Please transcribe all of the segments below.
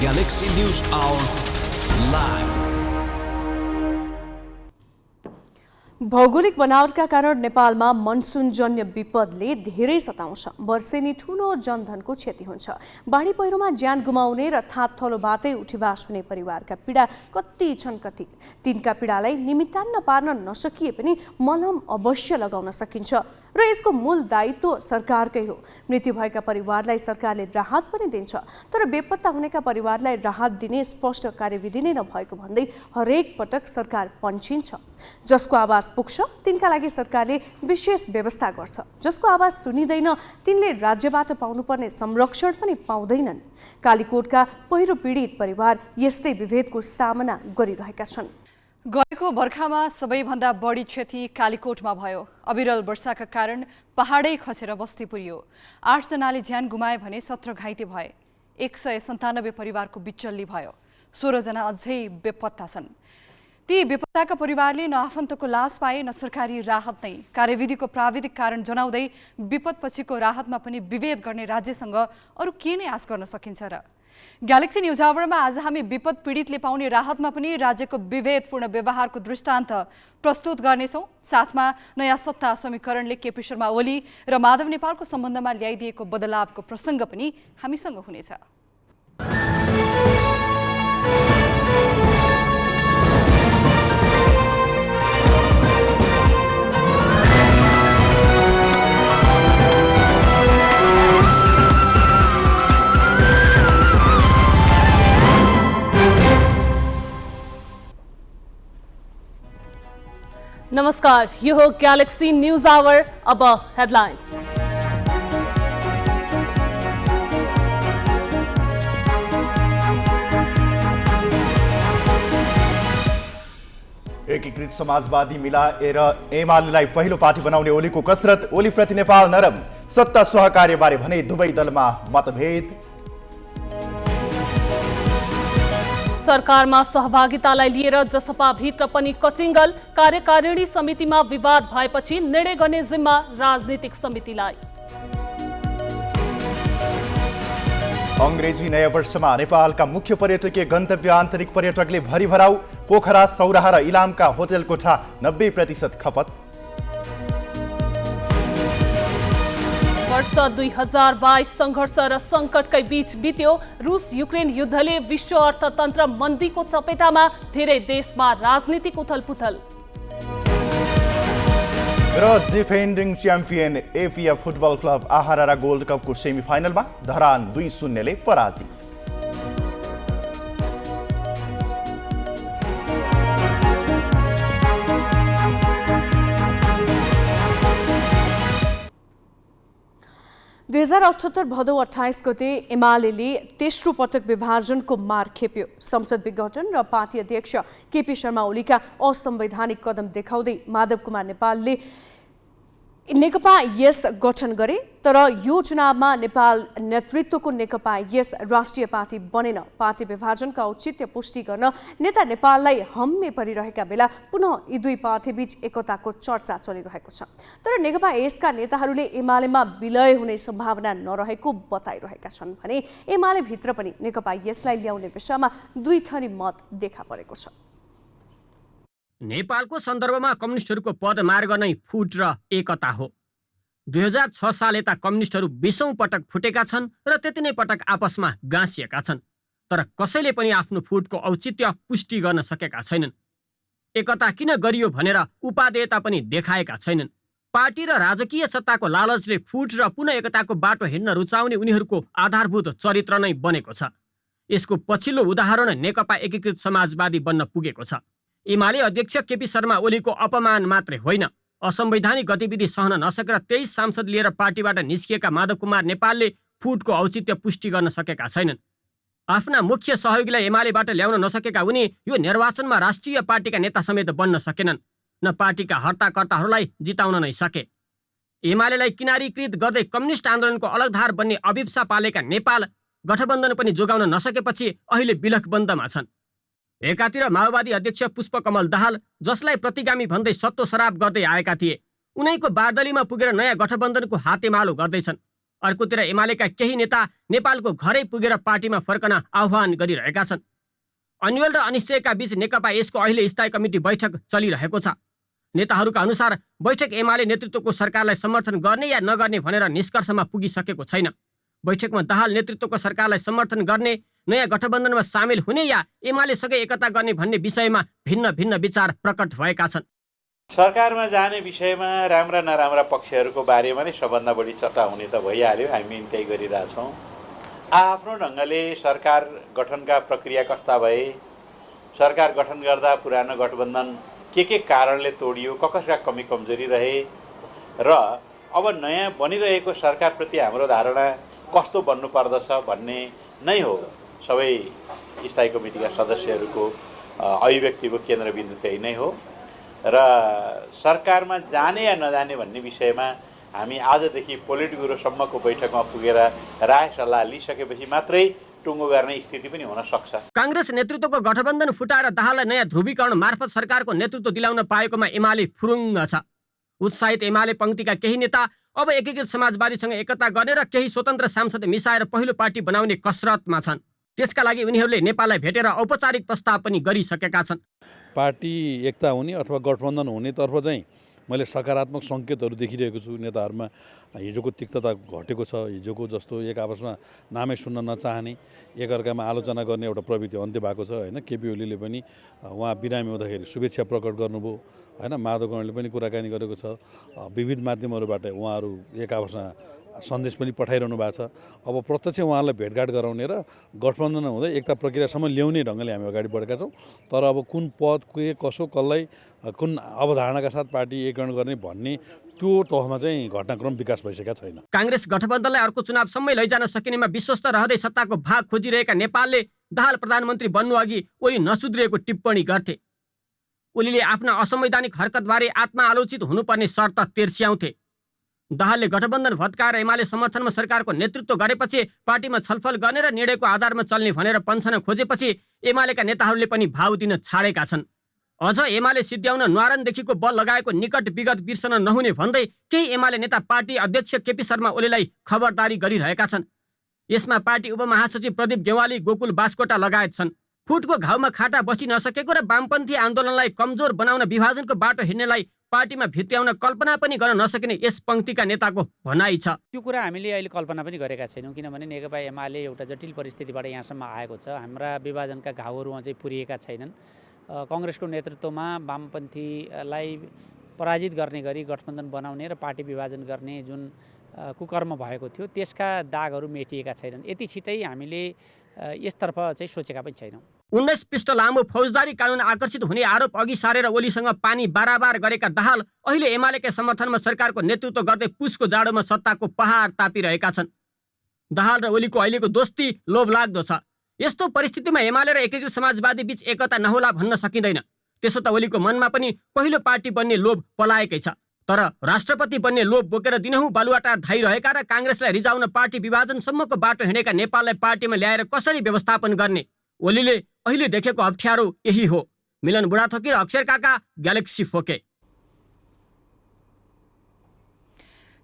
Galaxy News Hour live. भौगोलिक बनावटका कारण नेपालमा मनसुनजन्य विपदले धेरै सताउँछ। वर्षेनी ठूलो जनधनको क्षति हुन्छ। बाढी पहिरोमा ज्यान गुमाउने र थाँतथलोबाटै उठिवास हुने परिवारका पीडा कति छन् कति। तिनका पीडालाई निमित्तान्न पार्न नसकिए पनि मलम अवश्य लगाउन सकिन्छ र यसको मूल दायित्व सरकारकै हो। मृत्यु भएका परिवारलाई सरकारले राहत पनि दिन्छ, तर बेपत्ता हुनेका परिवारलाई राहत दिने स्पष्ट कार्यविधि नै नभएको भन्दै हरेक पटक सरकार पन्छिन्छ। जसको आवाज पुग्छ तिनका लागि सरकारले विशेष व्यवस्था गर्छ, जसको आवाज सुनिँदैन तिनले राज्यबाट पाउनुपर्ने संरक्षण पनि पाउँदैनन्। कालीकोटका पहिरो पीडित परिवार यस्तै विभेदको सामना गरिरहेका छन्। गएको बर्खामा सबैभन्दा बढी क्षति कालीकोटमा भयो। अविरल वर्षाका कारण पहाडै खसेर बस्ती पुरियो। 8 जनाले ज्यान गुमाए भने 17 घाइते भए। 197 परिवारको बिचल्ली भयो। 16 जना अझै बेपत्ता छन्। ती बेपत्ताका परिवारले न आफन्तको लास पाए न सरकारी राहत नै। कार्यविधिको प्राविधिक कारण जनाउँदै विपदपछिको राहतमा पनि विभेद गर्ने राज्यसँग अरू के नै आश गर्न सकिन्छ र? ग्यालेक्सी न्युज आवरमा आज हामी विपद पीडितले पाउने राहतमा पनि राज्यको विभेदपूर्ण व्यवहारको दृष्टान्त प्रस्तुत गर्नेछौँ। साथमा नयाँ सत्ता समीकरणले केपी शर्मा ओली र माधव नेपालको सम्बन्धमा ल्याइदिएको बदलावको प्रसङ्ग पनि हामीसँग हुनेछ। नमस्कार, यो हो गैलेक्सी न्यूज आवर। अब हेडलाइंस। एकीकृत समाजवादी मिलाएर एमालेलाई पहिलो पार्टी बनाउने ओलीको कसरत। ओलीप्रति नेपाल नरम। सत्ता सहकार्यबारे भने दुवै दलमा मतभेद। सरकारमा सहभागितालाई लिएर जसपा भित्र पनि कचिङ्गल। कार्यकारिणी समितिमा विवाद भएपछि निर्णय गर्ने जिम्मा राजनीतिक समितिलाई। अंग्रेजी नयाँ वर्षमा नेपालका मुख्य पर्यटकीय गन्तव्य आन्तरिक पर्यटकले भरिभराउ। पोखरा, सौराहा र इलामका होटल कोठा 90% खपत। वर्ष 2022 सङ्घर्ष र सङ्कटकै बीच बित्यो। रुस युक्रेन युद्धले विश्व अर्थतन्त्र मन्दीको चपेटामा। धेरै देशमा राजनीतिक उथलपुथल। र डिफेन्डिङ च्याम्पियन एफिएफ फुटबल क्लब आहारा गोल्ड कपको सेमिफाइनलमा धरान 2-0 ले पराजित। दुई 2078 भदौ 28 गते एमालेले तेस्रो पटक विभाजनको मार खेप्यो। संसद विघटन र पार्टी अध्यक्ष केपी शर्मा ओलीका असंवैधानिक कदम देखाउँदै माधव कुमार नेपालले नेकपा यस गठन गरे, तर यो चुनावमा नेपाल नेतृत्वको नेकपा यस राष्ट्रिय पार्टी बनेन। पार्टी विभाजनका औचित्य पुष्टि गर्न नेता नेपाललाई हम्मे परिरहेका बेला पुनः यी दुई पार्टीबीच एकताको चर्चा चलिरहेको छ। तर नेकपा यसका नेताहरूले एमालेमा विलय हुने सम्भावना नरहेको बताइरहेका छन् भने एमाले भित्र पनि नेकपा यसलाई ल्याउने विषयमा दुई थरी मत देखा परेको छ। नेपालको सन्दर्भमा कम्युनिस्टहरूको पदमार्ग नै फुट र एकता हो। 2006 साल यता कम्युनिस्टहरू 20औं पटक फुटेका छन् र त्यति नै पटक आपसमा गाँसिएका छन्, तर कसैले पनि आफ्नो फुटको औचित्य पुष्टि गर्न सकेका छैनन्। एकता किन गरियो भनेर उपादेयता पनि देखाएका छैनन्। पार्टी र राजकीय सत्ताको लालचले फुट र पुनः एकताको बाटो हिँड्न रुचाउने उनीहरूको आधारभूत चरित्र नै बनेको छ। यसको पछिल्लो उदाहरण नेकपा एकीकृत समाजवादी बन्न पुगेको छ। एमाले अध्यक्ष केपी शर्मा ओलीको अपमान मात्रै होइन, असंवैधानिक गतिविधि सहन नसकेर 23 सांसद लिएर पार्टीबाट निस्किएका माधव कुमार नेपालले फुटको औचित्य पुष्टि गर्न सकेका छैनन्। आफ्ना मुख्य सहयोगीलाई एमालेबाट ल्याउन नसकेका उनी यो निर्वाचनमा राष्ट्रिय पार्टीका नेता समेत बन्न सकेनन्, न पार्टीका हर्ताकर्ताहरूलाई जिताउन नै सके। एमालेलाई किनारीकृत गर्दै कम्युनिस्ट आन्दोलनको अलगधार बन्ने अभिप्सा पालेका नेपाल गठबन्धन पनि जोगाउन नसकेपछि अहिले बिलखबन्दमा छन्। एकातिर माओवादी अध्यक्ष पुष्पकमल दाहाल, जसलाई प्रतिगामी भन्दै सत्तो सराप गर्दै आएका थिए, उनैको बारदलीमा पुगेर नयाँ गठबन्धनको हातेमालो गर्दैछन्। अर्कोतिर एमालेका केही नेता नेपालको घरै पुगेर पार्टीमा फर्कन आह्वान गरिरहेका छन्। अन्यल र अनिश्चयका बीच नेकपा यसको अहिले स्थायी कमिटी बैठक चलिरहेको छ। नेताहरूका अनुसार बैठक एमाले नेतृत्वको सरकारलाई समर्थन गर्ने या नगर्ने भनेर निष्कर्षमा पुगिसकेको छैन। बैठकमा दाहाल नेतृत्वको सरकारलाई समर्थन गर्ने, नयाँ गठबन्धनमा सामेल हुने या एमालेसँगै एकता गर्ने भन्ने विषयमा भिन्न भिन्न विचार प्रकट भएका छन्। सरकारमा जाने विषयमा राम्रा नराम्रा पक्षहरूको बारेमा नै सबभन्दा बढी चर्चा हुने त भइहाल्यो। हामी त्यही गरिरहेछौँ। आफ्नो ढङ्गले सरकार गठनका प्रक्रिया कस्ता भए, सरकार गठन गर्दा पुरानो गठबन्धन के कारणले तोडियो, कसका कमी कमजोरी रहे र अब नयाँ बनिरहेको सरकारप्रति हाम्रो धारणा कस्तो बन्नुपर्दछ भन्ने नै हो सबै स्थायी कमिटीका सदस्यहरूको अभिव्यक्तिको केन्द्रबिन्दु त्यही नै हो। र सरकारमा जाने या नजाने भन्ने विषयमा हामी आजदेखि पोलिट ब्युरोसम्मको बैठकमा पुगेर राय सल्लाह लिइसकेपछि मात्रै टुङ्गो गर्ने स्थिति पनि हुन सक्छ। काङ्ग्रेस नेतृत्वको गठबन्धन फुटाएर दाहाललाई नयाँ ध्रुवीकरण मार्फत सरकारको नेतृत्व दिलाउन पाएकोमा एमाले फुरुङ्ग छ। उत्साहित एमाले पङ्क्तिका केही नेता अब एकीकृत समाजवादीसँग एकता गर्ने र केही स्वतन्त्र सांसद मिसाएर पहिलो पार्टी बनाउने कसरतमा छन्। त्यसका लागि उनीहरूले नेपाललाई भेटेर औपचारिक प्रस्ताव पनि गरिसकेका छन्। पार्टी एकता हुने अथवा गठबन्धन हुनेतर्फ चाहिँ मैले सकारात्मक सङ्केतहरू देखिरहेको छु। नेताहरूमा हिजोको तिक्तता घटेको छ। हिजोको जस्तो एक आपसमा नामै सुन्न नचाहने, एकअर्कामा आलोचना गर्ने एउटा प्रवृत्ति अन्त्य भएको छ होइन। केपी ओलीले पनि उहाँ बिरामी हुँदाखेरि शुभेच्छा प्रकट गर्नुभयो होइन। माधव गौडले पनि कुराकानी गरेको छ। विविध माध्यमहरूबाट उहाँहरू एक आपसमा सन्देश पनि पठाइरहनु भएको छ। अब प्रत्यक्ष उहाँलाई भेटघाट गराउने र गठबन्धन हुँदै एकता प्रक्रियासम्म ल्याउने ढङ्गले हामी अगाडि बढेका छौँ। तर अब कुन पद के कसो कसलाई कुन अवधारणाका साथ पार्टी एकीकरण गर्ने भन्ने त्यो तहमा चाहिँ घटनाक्रम विकास भइसकेका छैन। काङ्ग्रेस गठबन्धनलाई अर्को चुनावसम्मै लैजान सकिनेमा विश्वस्त रहँदै सत्ताको भाग खोजिरहेका नेपालले दाहाल प्रधानमन्त्री बन्नु अघि ओली नसुध्रिएको टिप्पणी गर्थे। ओलीले आफ्ना असंवैधानिक हरकतबारे आत्मआलोचित हुनुपर्ने शर्त तेर्स्याउँथे। दाहालले गठबन्धन भत्काएर एमाले समर्थनमा सरकारको नेतृत्व गरेपछि पार्टीमा छलफल गर्ने र निर्णयको आधारमा चल्ने भनेर पन्छन खोजेपछि एमालेका नेताहरूले पनि भाव दिन छाडेका छन्। अझ एमाले सिद्ध्याउन न्वारानदेखिको बल लगाएको निकट विगत बिर्सन नहुने भन्दै केही एमाले नेता पार्टी अध्यक्ष केपी शर्मा ओलीलाई खबरदारी गरिरहेका छन्। यसमा पार्टी उपमहासचिव प्रदीप गेवाली, गोकुल बास्कोटा लगायत छन्। फुटको घाउमा खाटा बसी नसकेको र वामपन्थी आन्दोलनलाई कमजोर बनाउन विभाजनको बाटो हिँड्नेलाई पार्टीमा भित्र्याउन कल्पना पनि गर्न नसकिने यस पङ्क्तिका नेताको भनाइ छ। त्यो कुरा हामीले अहिले कल्पना पनि गरेका छैनौँ, किनभने नेकपा एमाले एउटा जटिल परिस्थितिबाट यहाँसम्म आएको छ। हाम्रा विभाजनका घाउहरू अझै पुरिएका छैनन्। काङ्ग्रेसको नेतृत्वमा वामपन्थीलाई पराजित गर्ने गरी गठबन्धन बनाउने र पार्टी विभाजन गर्ने जुन कुकर्म भएको थियो त्यसका दागहरू मेटिएका छैनन्। यति छिटै हामीले यसतर्फ चाहिँ सोचेका पनि छैनौँ। 19 पृष्ठ लामो फौजदारी कानुन आकर्षित हुने आरोप अघि सारेर ओलीसँग पानी बाराबार गरेका दाहाल अहिले एमालेकै समर्थनमा सरकारको नेतृत्व गर्दै पुसको जाडोमा सत्ताको पहाड तापिरहेका छन्। दाहाल र ओलीको अहिलेको दोस्ती लोभलाग्दो छ। यस्तो परिस्थितिमा एमाले र एकीकृत समाजवादी बीच एकता नहोला भन्न सकिँदैन। त्यसो त ओलीको मनमा पनि पहिलो पार्टी बन्ने लोभ पलाएकै छ। तर राष्ट्रपति बन्ने लोभ बोकेर दिनहुँ बालुवाटा धाइरहेका र काङ्ग्रेसलाई रिजाउन पार्टी विभाजनसम्मको बाटो हिँडेका नेपाललाई पार्टीमा ल्याएर कसरी व्यवस्थापन गर्ने? ओलीले अहिले देखेको अप्ठ्यारो यही हो। मिलन बुढाथोकी र अक्षर काका, ग्यालेक्सी फोके।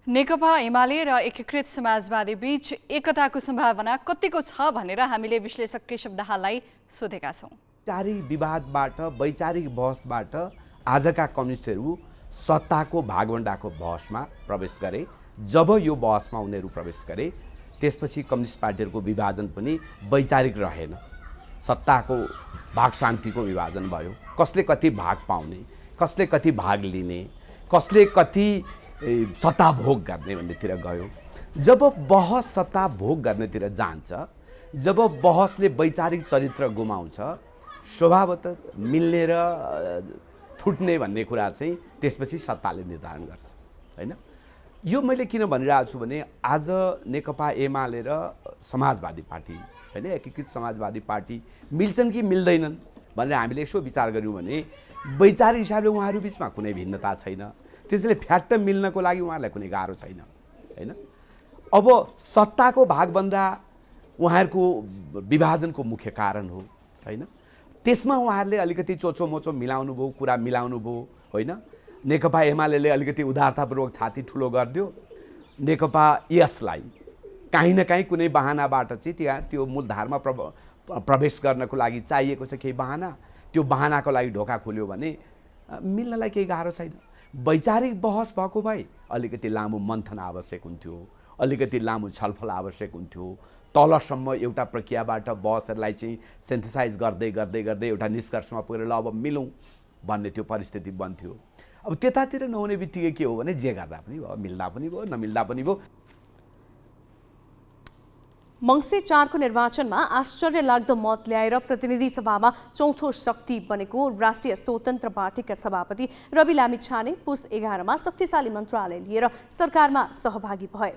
नेकपा एमाले र एकीकृत समाजवादी बीच एकताको सम्भावना कतिको छ भनेर हामीले विश्लेषक केशव दाहाललाई सोधेका छौँ। वैचारिक विवादबाट, वैचारिक बहसबाट आजका कम्युनिस्टहरू सत्ताको भागवण्डाको बहसमा प्रवेश गरे। जब यो बहसमा उनीहरू प्रवेश गरे त्यसपछि कम्युनिस्ट पार्टीहरूको विभाजन पनि वैचारिक रहेन, सत्ताको भाग शान्तिको विभाजन भयो। कसले कति भाग पाउने, कसले कति भाग लिने, कसले कति सत्ता भोग गर्ने भन्नेतिर गयो। जब बहस सत्ता भोग गर्नेतिर जान्छ, जब बहसले वैचारिक चरित्र गुमाउँछ, स्वभावतः मिल्ने र फुट्ने भन्ने कुरा चाहिँ त्यसपछि सत्ताले निर्धारण गर्छ हैन। यो मैले किन भनिरहेको छु भने आज नेकपा एमाले र समाजवादी पार्टी हैन, एकीकृत समाजवादी पार्टी मिल्छन् कि मिल्दैनन् भनेर हामीले यसो विचार गऱ्यौँ भने वैचारिक हिसाबले उहाँहरू बिचमा कुनै भिन्नता छैन। त्यसैले फ्याट्ट मिल्नको लागि उहाँहरूलाई कुनै गाह्रो छैन हैन। अब सत्ताको भागभन्दा उहाँहरूको विभाजनको मुख्य कारण हो हैन। त्यसमा उहाँहरूले अलिकति चोचो मोचो मिलाउनु भयो, कुरा मिलाउनु भयो होइन। नेकपा एमाले अलिकति उदारतापूर्वक छाती ठुलो गरिदियो, नेकपा यसलाई काहीँ न काहीँ कुनै बहानाबाट चाहिँ त्यहाँ त्यो मूलधारमा प्रवेश गर्नको लागि चाहिएको छ केही बहाना, त्यो बहानाको लागि ढोका खोल्यो भने मिल्नलाई केही गाह्रो छैन। वैचारिक बहस भएको भए अलिकति लामो मन्थन आवश्यक हुन्थ्यो, अलिकति लामो छलफल आवश्यक हुन्थ्यो, तलसम्म एउटा प्रक्रियाबाट बहसहरूलाई चाहिँ सेन्थेसाइज गर्दै गर्दै गर्दै एउटा निष्कर्षमा पुगेर ल अब मिलौँ भन्ने त्यो परिस्थिति बन्थ्यो। अब त्यतातिर नहुने बित्तिकै के हो भने जे गर्दा पनि भयो, मिल्दा पनि भयो, नमिल्दा पनि भयो। मङ्सिर 4 को निर्वाचनमा आश्चर्य लाग्दो मत ल्याएर प्रतिनिधि सभामा चौथो शक्ति बनेको राष्ट्रिय स्वतन्त्र पार्टीका सभापति रवि लामिछाने पुस 11 मा शक्तिशाली मन्त्रालय लिएर सरकारमा सहभागी भए।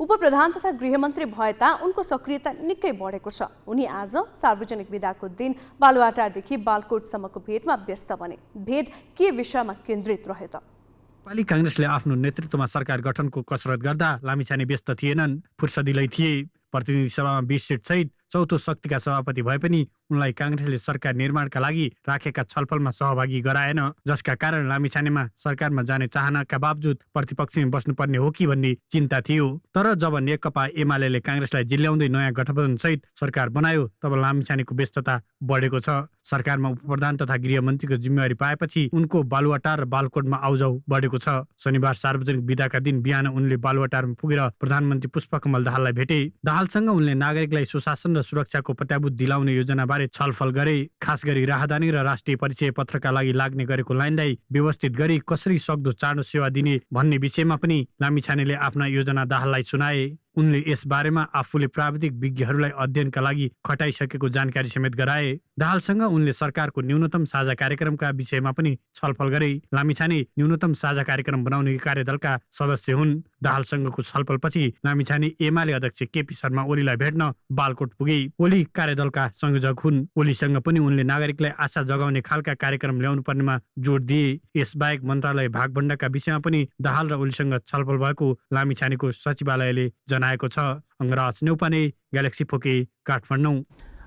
उपप्रधान तथा गृहमन्त्री भए ता उनको सक्रियता निकै बढेको छ। उनी आज सार्वजनिक विदाको दिन बालुवाटारदेखि बालकोटसम्मको भेटमा व्यस्त बने। भेट के विषयमा केन्द्रित रह्यो त? नेपाली कांग्रेसले आफ्नो नेतृत्वमा सरकार गठनको कसरत गर्दा लामिछाने व्यस्त थिएनन्, फुर्सदिलै थिए। प्रतिनिधि सभामा 20 सिट सहित चौथो शक्तिका सभापति भए पनि उनलाई कांग्रेसले सरकार निर्माणका लागि राखेका छलफलमा सहभागी गराएन, जसका कारण लामिछानेमा सरकारमा जाने चाहनाका बावजुद प्रतिपक्षमा बस्नुपर्ने हो कि भन्ने चिन्ता थियो। तर जब नेकपा एमाले कांग्रेसलाई जिल्ल्याउँदै नयाँ गठबन्धन सहित सरकार बनायो तब लामिछानेको व्यस्तता बढेको छ। सरकारमा उपप्रधान तथा गृहमन्त्रीको जिम्मेवारी पाएपछि उनको बालुवाटार र बालकोटमा आउजाउ बढेको छ। शनिबार सार्वजनिक विदाका दिन बिहान उनले बालुवाटारमा पुगेर प्रधानमन्त्री पुष्पकमल दाहाललाई भेटे। दाहालसँग उनले नागरिकलाई सुशासन र सुरक्षाको प्रत्याभूत दिलाउने योजनाबारे छलफल गरे। खास गरी राहदानी र राष्ट्रिय परिचय पत्रका लागि लाग्ने गरेको लाइनलाई व्यवस्थित गरी कसरी सक्दो चाँडो सेवा दिने भन्ने विषयमा पनि लामिछानेले आफ्ना योजना दाहाललाई सुनाए। उनले यस बारेमा आफूले प्राविधिक विज्ञहरूलाई अध्ययनका लागि खटाइसकेको जानकारी समेत गराए। दाहालसँग उनले सरकारको न्यूनतम साझा कार्यक्रमका विषयमा पनि छलफल गरे। लामिछाने न्यूनतम साझा कार्यक्रम बनाउने कार्यदलका सदस्य हुन्। दाहालसँगको छलफलपछि लामिछाने एमाले अध्यक्ष केपी शर्मा ओलीलाई भेट्न बालकोट पुगे। ओली कार्यदलका संयोजक हुन्। ओलीसँग पनि उनले नागरिकलाई आशा जगाउने खालका कार्यक्रम ल्याउनु पर्नेमा जोड दिए। यसबाहेक मन्त्रालय भागभण्डाका विषयमा पनि दाहाल र ओलीसँग छलफल भएको लामिछानेको सचिवालयले जनाएको छ। अंगराज नेउपाने, ग्यालेक्सी फोके, काठमाडौँ।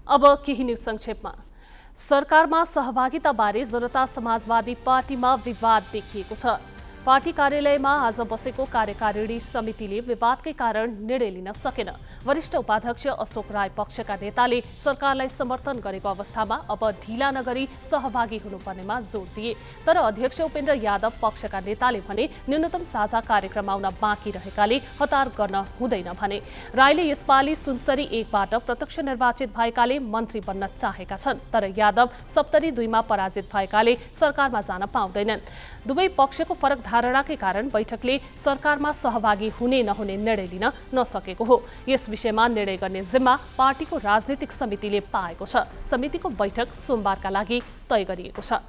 अब केही न्युज संक्षेपमा। सरकारमा सहभागिताबारे जनता समाजवादी पार्टीमा विवाद देखिएको छ। पार्टी कार्यालयमा आज बसेको कार्यकारिणी समितिले विवादकै कारण निर्णय लिन सकेन। वरिष्ठ उपाध्यक्ष अशोक राय पक्षका नेताले सरकारलाई समर्थन गरेको अवस्थामा अब ढिला नगरी सहभागी हुनुपर्नेमा जोड दिए। तर अध्यक्ष उपेन्द्र यादव पक्षका नेताले भने न्यूनतम साझा कार्यक्रम आउन बाँकी रहेकाले हतार गर्न हुँदैन भने। रायले यसपालि सुनसरी 1 बाट प्रत्यक्ष निर्वाचित भएकाले मन्त्री बन्न चाहेका छन्, तर यादव सप्तरी 2 मा पराजित भएकाले सरकारमा जान पाउँदैनन्। दुवै पक्षको फरक धारणाकै कारण बैठकले सरकारमा सहभागी हुने नहुने निर्णय लिन नसकेको हो। यस विषयमा निर्णय गर्ने जिम्मा पार्टीको राजनीतिक समितिले पाएको छ। समितिको बैठक सोमबारका लागि तय गरिएको छ।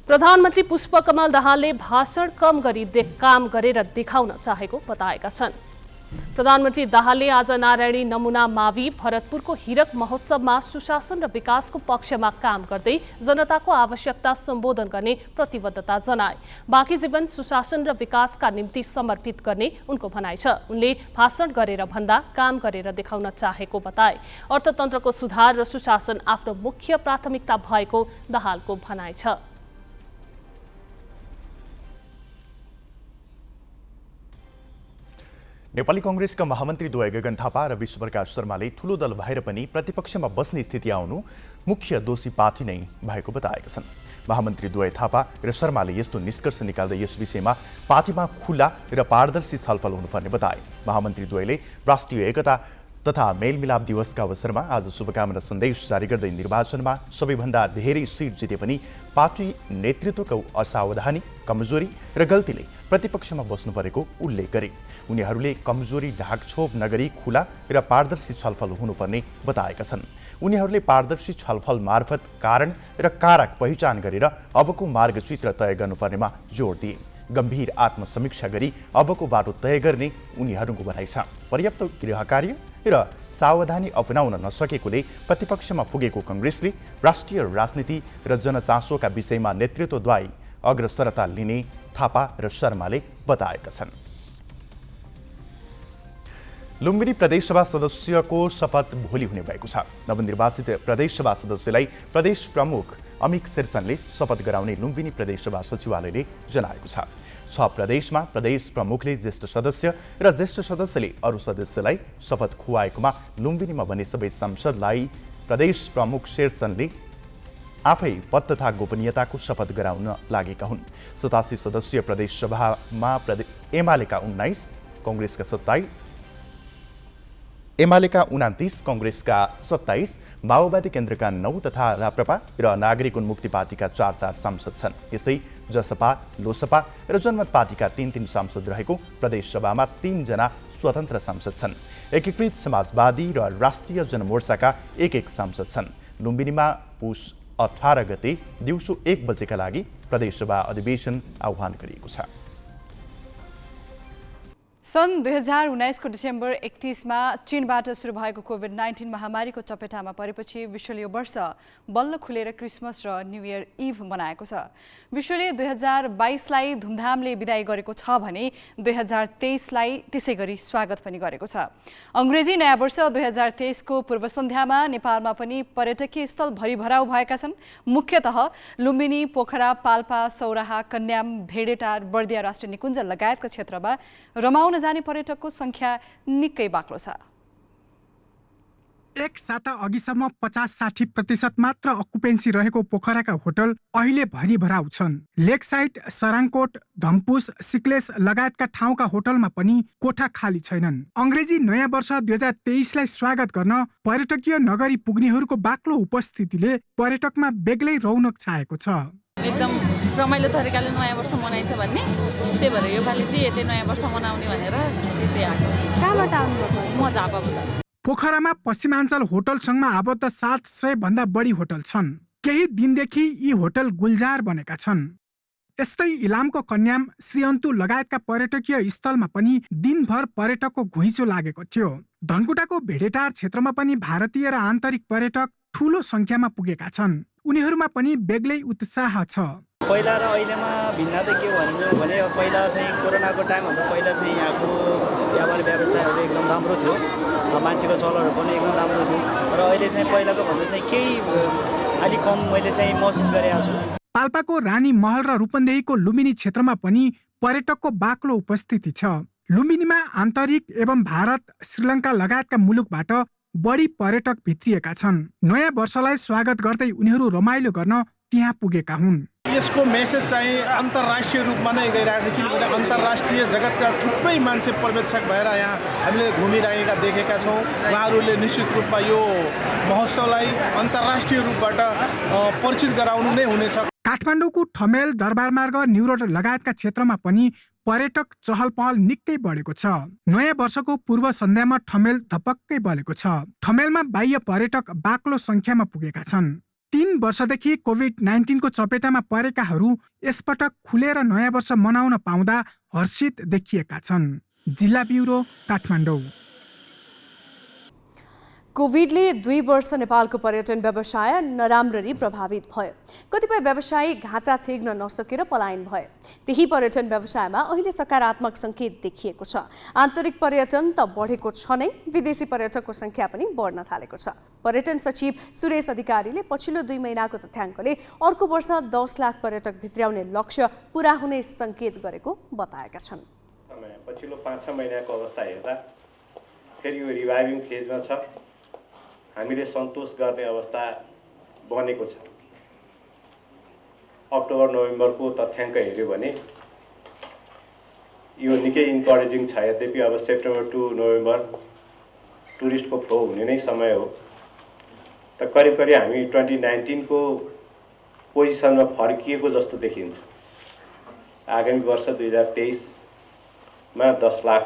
प्रधानमन्त्री पुष्पकमल दाहालले भाषण कम गरी काम गरेर देखाउन चाहेको बताएका छन्। प्रधानमन्त्री दाहालले आज नारायणी नमुना मावि भरतपुरको हिरक महोत्सवमा सुशासन र विकासको पक्षमा काम गर्दै जनताको आवश्यकता सम्बोधन गर्ने प्रतिबद्धता जनाए। बाँकी जीवन सुशासन र विकासका निम्ति समर्पित गर्ने उनको भनाइ छ। उनले भाषण गरेर भन्दा काम गरेर देखाउन चाहेको बताए। अर्थतन्त्रको सुधार र सुशासन आफ्नो मुख्य प्राथमिकता भएको दाहालको भनाइ छ। नेपाली कांग्रेसका महामन्त्री द्वय गगन थापा र विश्वप्रकाश शर्माले ठूलो दल भएर पनि प्रतिपक्षमा बस्ने स्थिति आउनु मुख्य दोषी पार्टी नै भएको बताएका छन्। महामन्त्री द्वय थापा र शर्माले यस्तो निष्कर्ष निकाल्दै यस विषयमा पार्टीमा खुला र पारदर्शी छलफल हुनुपर्ने बताए। महामन्त्री द्वयले राष्ट्रिय एकता तथा मेलमिलाप दिवसका अवसरमा आज शुभकामना सन्देश जारी गर्दै निर्वाचनमा सबैभन्दा धेरै सिट जिते पनि पार्टी नेतृत्वको असावधानी, कमजोरी र गल्तीले प्रतिपक्षमा बस्नु परेको उल्लेख गरे। उनीहरूले कमजोरी ढाकछोप नगरी खुला र पारदर्शी छलफल हुनुपर्ने बताएका छन्। उनीहरूले पारदर्शी छलफल मार्फत कारण र कारक पहिचान गरेर अबको मार्गचित्र तय गर्नुपर्नेमा जोड दिए। गम्भीर आत्मसमीक्षा गरी अबको बाटो तय गर्ने उनीहरूको भनाइ छ। पर्याप्त गृह कार्य र सावधानी अपनाउन नसकेकोले प्रतिपक्षमा पुगेको कांग्रेसले राष्ट्रिय राजनीति र जनचासोका विषयमा नेतृत्वद्वारा अग्रसरता लिने थापा र शर्माले बताएका छन्। लुम्बिनी प्रदेशसभा सदस्यको शपथ भोलि हुने भएको छ। नवनिर्वाचित प्रदेशसभा सदस्यलाई प्रदेश प्रमुख अमिक शेरचनले शपथ गराउने लुम्बिनी प्रदेशसभा सचिवालयले जनाएको छ। 6 प्रदेशमा प्रदेश प्रमुखले ज्येष्ठ सदस्य र ज्येष्ठ सदस्यले अरू सदस्यलाई शपथ खुवाएकोमा लुम्बिनीमा भने सबै सांसदलाई प्रदेश प्रमुख शेरचनले आफै पद तथा गोपनीयताको शपथ गराउन लागेका हुन्। 87 सदस्यीय प्रदेश सभामा एमालेका 19, कांग्रेसका 27, एमालेका 29, कांग्रेसका 27, माओवादी केन्द्रका 9 तथा राप्रपा र नागरिक उन्मुक्ति पार्टीका 4 सांसद छन्। यस्तै जसपा, लोसपा र जनमत पार्टीका 3 सांसद रहेको प्रदेश सभामा 3 जना स्वतन्त्र सांसद छन्। एकीकृत समाजवादी र राष्ट्रिय जनमोर्चाका 1 सांसद छन्। लुम्बिनीमा पुष 18 गते दिउँसो 1 बजेका लागि प्रदेशसभा अधिवेशन आह्वान गरिएको छ। सन् 2019 को डिसेम्बर 31 मा चीनबाट सुरु भएको कोभिड-19 महामारीको चपेटामा परेपछि विश्वले यो वर्ष बल्ल खुलेर क्रिसमस र न्यू इयर इभ मनाएको छ। विश्वले 2022 लाई धुमधामले बिदाई गरेको छ भने 2023 लाई त्यसै गरी स्वागत पनि गरेको छ। अंग्रेजी नयाँ वर्ष 2023 को पूर्व सन्ध्यामा नेपालमा पनि पर्यटकीय स्थल भरिभराउ भएका छन्। मुख्यतः लुम्बिनी, पोखरा, पाल्पा, सौराहा, कन्याम, भेडेटार, बर्दिया राष्ट्रिय निकुञ्ज लगायतका क्षेत्रमा रमाउन जाने पर्यटकको संख्या निकै बाक्लो छ। एक साता अघिसम्म 50-60% मात्र अकुपेन्सी रहेको पोखराका होटल अहिले भरिभराउ छन्। लेक साइड, सराङकोट, धम्पुस, सिक्लेस लगायतका ठाउँका होटलमा पनि कोठा खाली छैनन्। अंग्रेजी नयाँ वर्ष 2023 लाई स्वागत गर्न पर्यटकीय नगरी पुग्नेहरूको बाक्लो उपस्थितिले पर्यटकमा बेग्लै रौनक छाएको छ। एकदम रमाइलो तरिकाले नयाँ वर्ष मनाइन्छ भन्ने, त्यही भएर योपालि चाहिँ यतै नयाँ वर्ष मनाउने भनेर यतै आएको। कहाँबाट आउनुभएको? म झापाबाट। पोखरामा पश्चिमाञ्चल होटल सङ्घमा आबद्ध 700 भन्दा बढी होटल छन्। केही दिनदेखि यी होटल गुल्जार बनेका छन्। यस्तै इलामको कन्याम, श्रीअन्तु लगायतका पर्यटकीय स्थलमा पनि दिनभर पर्यटकको घुइँचो लागेको थियो। धनकुटाको भेडेटार क्षेत्रमा पनि भारतीय र आन्तरिक पर्यटक ठूलो संख्यामा पुगेका छन्। उनीहरूमा पनि बेग्लै उत्साह छ। पहिला र अहिलेमा भिन्नता के भन्नु भने पहिला चाहिँ कोरोनाको टाइमभन्दा पहिला चाहिँ यहाँको व्यापार व्यवसायहरू एकदम राम्रो थियो, मान्छेको चलनहरू पनि एकदम राम्रो थियो। र अहिले चाहिँ पहिलाको भन्दा चाहिँ केही अलिक कम मैले चाहिँ महसुस गरेको छु। पाल्पाको रानी महल र रूपन्देहीको लुम्बिनी क्षेत्रमा पनि पर्यटकको बाक्लो उपस्थिति छ। लुम्बिनीमा आन्तरिक एवं भारत, श्रीलङ्का लगायतका मुलुकबाट बढी पर्यटक भित्रिएका छन्। नयाँ वर्षलाई स्वागत गर्दै उनीहरू रमाइलो गर्न त्यहाँ पुगेका हुन्। यसको मेसेज चाहिँ अन्तर्राष्ट्रिय रूपमा नै गइरहेको छ, किनभने अन्तर्राष्ट्रिय जगतका थुप्रै मान्छे पर्यवेक्षक भएर यहाँ हामीले घुमिरहेका देखेका छौँ। उहाँहरूले निश्चित रूपमा यो महोत्सवलाई अन्तर्राष्ट्रिय रूपबाट परिचित गराउनु नै हुनेछ। काठमाडौँको ठमेल, दरबारमार्ग, न्युरोड लगायतका क्षेत्रमा पनि पर्यटक चहल पहल निकै बढेको छ। नयाँ वर्षको पूर्व सन्ध्यामा ठमेल धपक्कै बलेको छ। ठमेलमा बाह्य पर्यटक बाक्लो संख्यामा पुगेका छन्। 3 वर्षदेखि कोभिड-19 को चपेटामा परेकाहरू यसपटक खुलेर नयाँ वर्ष मनाउन पाउँदा हर्षित देखिएका छन्। जिल्ला ब्युरो, काठमाडौँ। कोभिडले 2 वर्ष नेपालको पर्यटन व्यवसाय नराम्ररी प्रभावित भयो। कतिपय व्यवसायी घाटा थेग्न नसकेर पलायन भए। त्यही पर्यटन व्यवसायमा अहिले सकारात्मक संकेत देखिएको छ। आन्तरिक पर्यटन त बढेको छ नै, विदेशी पर्यटकको संख्या पनि बढ्न थालेको छ। पर्यटन सचिव सुरेश अधिकारीले पछिल्लो 2 महिनाको तथ्याङ्कले अर्को वर्ष 10 लाख पर्यटक भित्र्याउने लक्ष्य पूरा हुने संकेत गरेको बताएका छन्। पछिल्लो 5-6 महिनाको अवस्था हेर्दा फेरि यो रिभाइभिङ फेजमा छ। हामीले सन्तोष गर्ने अवस्था बनेको छ। अक्टोबर नोभेम्बरको तथ्याङ्क हेऱ्यो भने यो निकै इन्करेजिङ छ। यद्यपि अब सेप्टेम्बर टु नोभेम्बर टुरिस्टको फ्लो हुने नै समय हो, त करिब करिब हामी 2019 को पोजिसनमा फर्किएको जस्तो देखिन्छ। आगामी वर्ष 2023 मा 10 लाख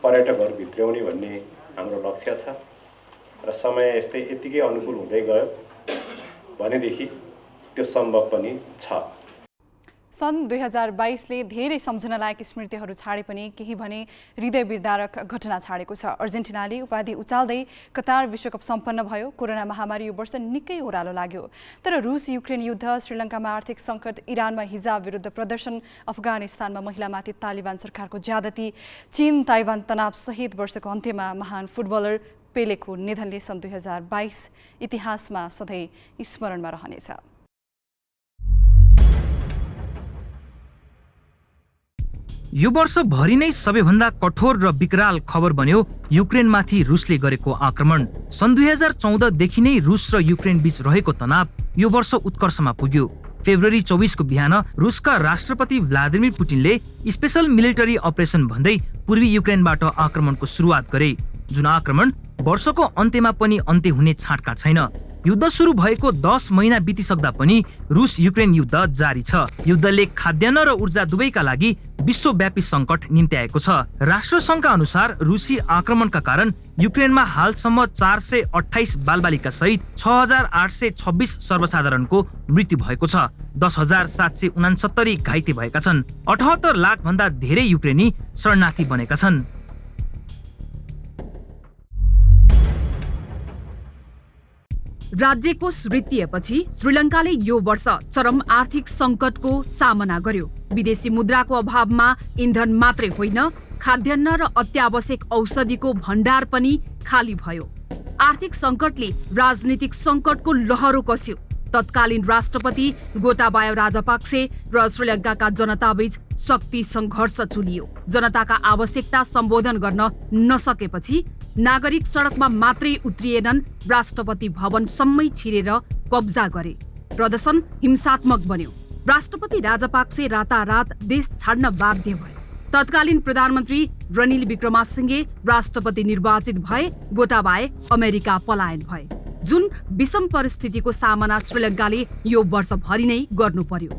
पर्यटकहरू भित्र्याउने भन्ने हाम्रो लक्ष्य छ र समय यतिकै अनुकूल हुँदै गयो भनेदेखि त्यो सम्भव पनि छ। सन् 2022 ले धेरै सम्झनालायक स्मृतिहरू छाडे पनि केही भने हृदय विदारक घटना छाडेको छ। अर्जेन्टिनाले उपाधि उचाल्दै कतार विश्वकप सम्पन्न भयो। कोरोना महामारी यो वर्ष निकै ओह्रालो लाग्यो, तर रुस युक्रेन युद्ध, श्रीलङ्कामा आर्थिक सङ्कट, इरानमा हिजाब विरुद्ध प्रदर्शन, अफगानिस्तानमा महिलामाथि तालिबान सरकारको ज्यादती, चीन ताइवान तनाव सहित वर्षको अन्त्यमा महान फुटबलर पेलेको निधनले सन् 2022 इतिहासमा सधैँ स्मरणमा रहनेछ। यो वर्षभरि नै सबैभन्दा कठोर र विकराल खबर बन्यो युक्रेनमाथि रुसले गरेको आक्रमण। सन् 2014 देखि नै रुस र युक्रेन बीच रहेको तनाव यो वर्ष उत्कर्षमा पुग्यो। फेब्रुअरी 24 को बिहान रुसका राष्ट्रपति भ्लादिमिर पुटिनले स्पेशल मिलिटरी अपरेसन भन्दै पूर्वी युक्रेनबाट आक्रमणको सुरुवात गरे, जुन आक्रमण वर्षको अन्त्यमा पनि अन्त्य हुने छाँटका छैन। युद्ध सुरु भएको 10 महिना बितिसक्दा पनि रुस युक्रेन युद्ध जारी छ। युद्धले खाद्यान्न र ऊर्जा दुवैका लागि विश्वव्यापी सङ्कट निम्त्याएको छ। राष्ट्रसङ्घका अनुसार रुसी आक्रमणका कारण युक्रेनमा हालसम्म 428 बालबालिका सहित 6826 सर्वसाधारणको मृत्यु भएको छ। 10,769 घाइते भएका छन्। 78 लाख भन्दा धेरै युक्रेनी शरणार्थी बनेका छन्। राज्यको वृत्तिएपछि श्रीलङ्काले यो वर्ष चरम आर्थिक सङ्कटको सामना गर्यो। विदेशी मुद्राको अभावमा इन्धन मात्रै होइन, खाद्यान्न र अत्यावश्यक औषधिको भण्डार पनि खाली भयो। आर्थिक सङ्कटले राजनीतिक सङ्कटको लहरो कस्यो। तत्कालीन राष्ट्रपति गोटाबाया राजपाक्से र श्रीलङ्काका जनताबीच शक्ति सङ्घर्ष चुलियो। जनताका आवश्यकता सम्बोधन गर्न नसकेपछि नागरिक सडकमा मात्रै उत्रिएनन्, राष्ट्रपति भवनसम्मै छिरेर कब्जा गरे। प्रदर्शन हिंसात्मक बन्यो। राष्ट्रपति राजपाक्से रातारात देश छाड्न बाध्य भए। तत्कालीन प्रधानमन्त्री रनिल विक्रमासिंघे राष्ट्रपति निर्वाचित भए। गोटाबाया अमेरिका पलायन भए। जुन विषम परिस्थितिको सामना श्रीलङ्काले यो वर्षभरि नै गर्नु पर्यो।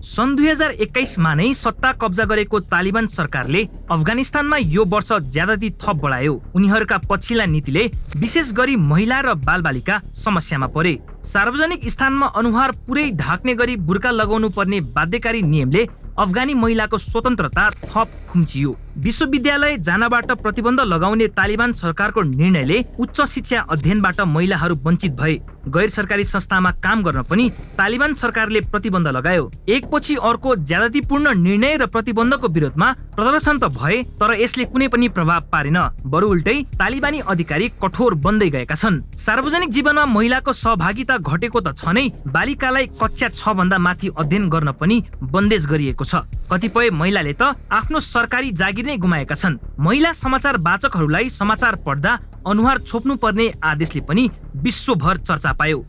सन् 2021 मा नै सत्ता कब्जा गरेको तालिबान सरकारले अफगानिस्तानमा यो वर्ष ज्यादती थप बढायो। उनीहरूका पछिल्ला नीतिले विशेष गरी महिला र बालबालिका समस्यामा परे। सार्वजनिक स्थानमा अनुहार पुरै ढाक्ने गरी बुर्का लगाउनु पर्ने बाध्यकारी नियमले अफगानी महिलाको स्वतन्त्रता थप खुम्चियो। विश्वविद्यालय जानबाट प्रतिबन्ध लगाउने तालिबान सरकारको निर्णयले उच्च शिक्षा अध्ययनबाट महिलाहरू वञ्चित भए। गैर सरकारी संस्थामा काम गर्न पनि तालिबान सरकारले प्रतिबन्ध लगायो। एकपछि अर्को ज्यादतीपूर्ण निर्णय र प्रतिबन्धको विरोधमा प्रदर्शन त भए, तर यसले कुनै पनि प्रभाव पारेन। बरु उल्टै तालिबानी अधिकारी कठोर बन्दै गएका छन्। सार्वजनिक जीवनमा महिलाको सहभागिता घटेको त छ नै, बालिकालाई कक्षा 6 भन्दा माथि अध्ययन गर्न पनि बन्देज गरिएको छ। कतिपय महिलाले त आफ्नो सरकारी जागिर नै गुमाएका छन्। महिला समाचार वाचकहरूलाई समाचार पढ्दा अनुहार छोप्नु पर्ने आदेशले पनि विश्वभर चर्चा पायो।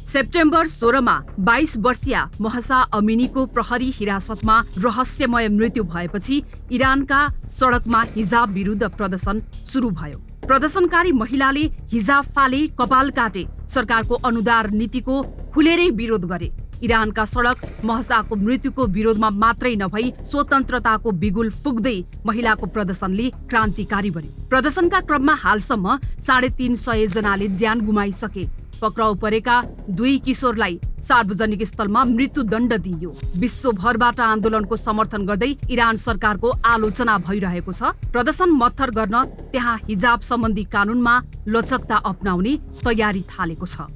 सेप्टेम्बर 16 मा 22 वर्षीय महसा अमिनीको प्रहरी हिरासतमा रहस्यमय मृत्यु भएपछि इरानका सडकमा हिजाब विरुद्ध प्रदर्शन सुरु भयो। प्रदर्शनकारी महिलाले हिजाब फाले, कपाल काटे, सरकारको अनुदार नीतिको खुलेरै विरोध गरे। इरानका सडक महसाको मृत्युको विरोधमा मात्रै नभई स्वतन्त्रताको बिगुल फुक्दै महिलाको प्रदर्शनले क्रान्तिकारी बन्यो। प्रदर्शनका क्रममा हालसम्म 350 जनाले ज्यान गुमाइसके। पक्राउ परेका 2 किशोरलाई सार्वजनिक स्थलमा मृत्युदण्ड दिइयो। विश्वभरबाट आन्दोलनको समर्थन गर्दै इरान सरकारको आलोचना भइरहेको छ। प्रदर्शन मत्थर गर्न त्यहाँ हिजाब सम्बन्धी कानुनमा लचकता अपनाउने तयारी थालेको छ।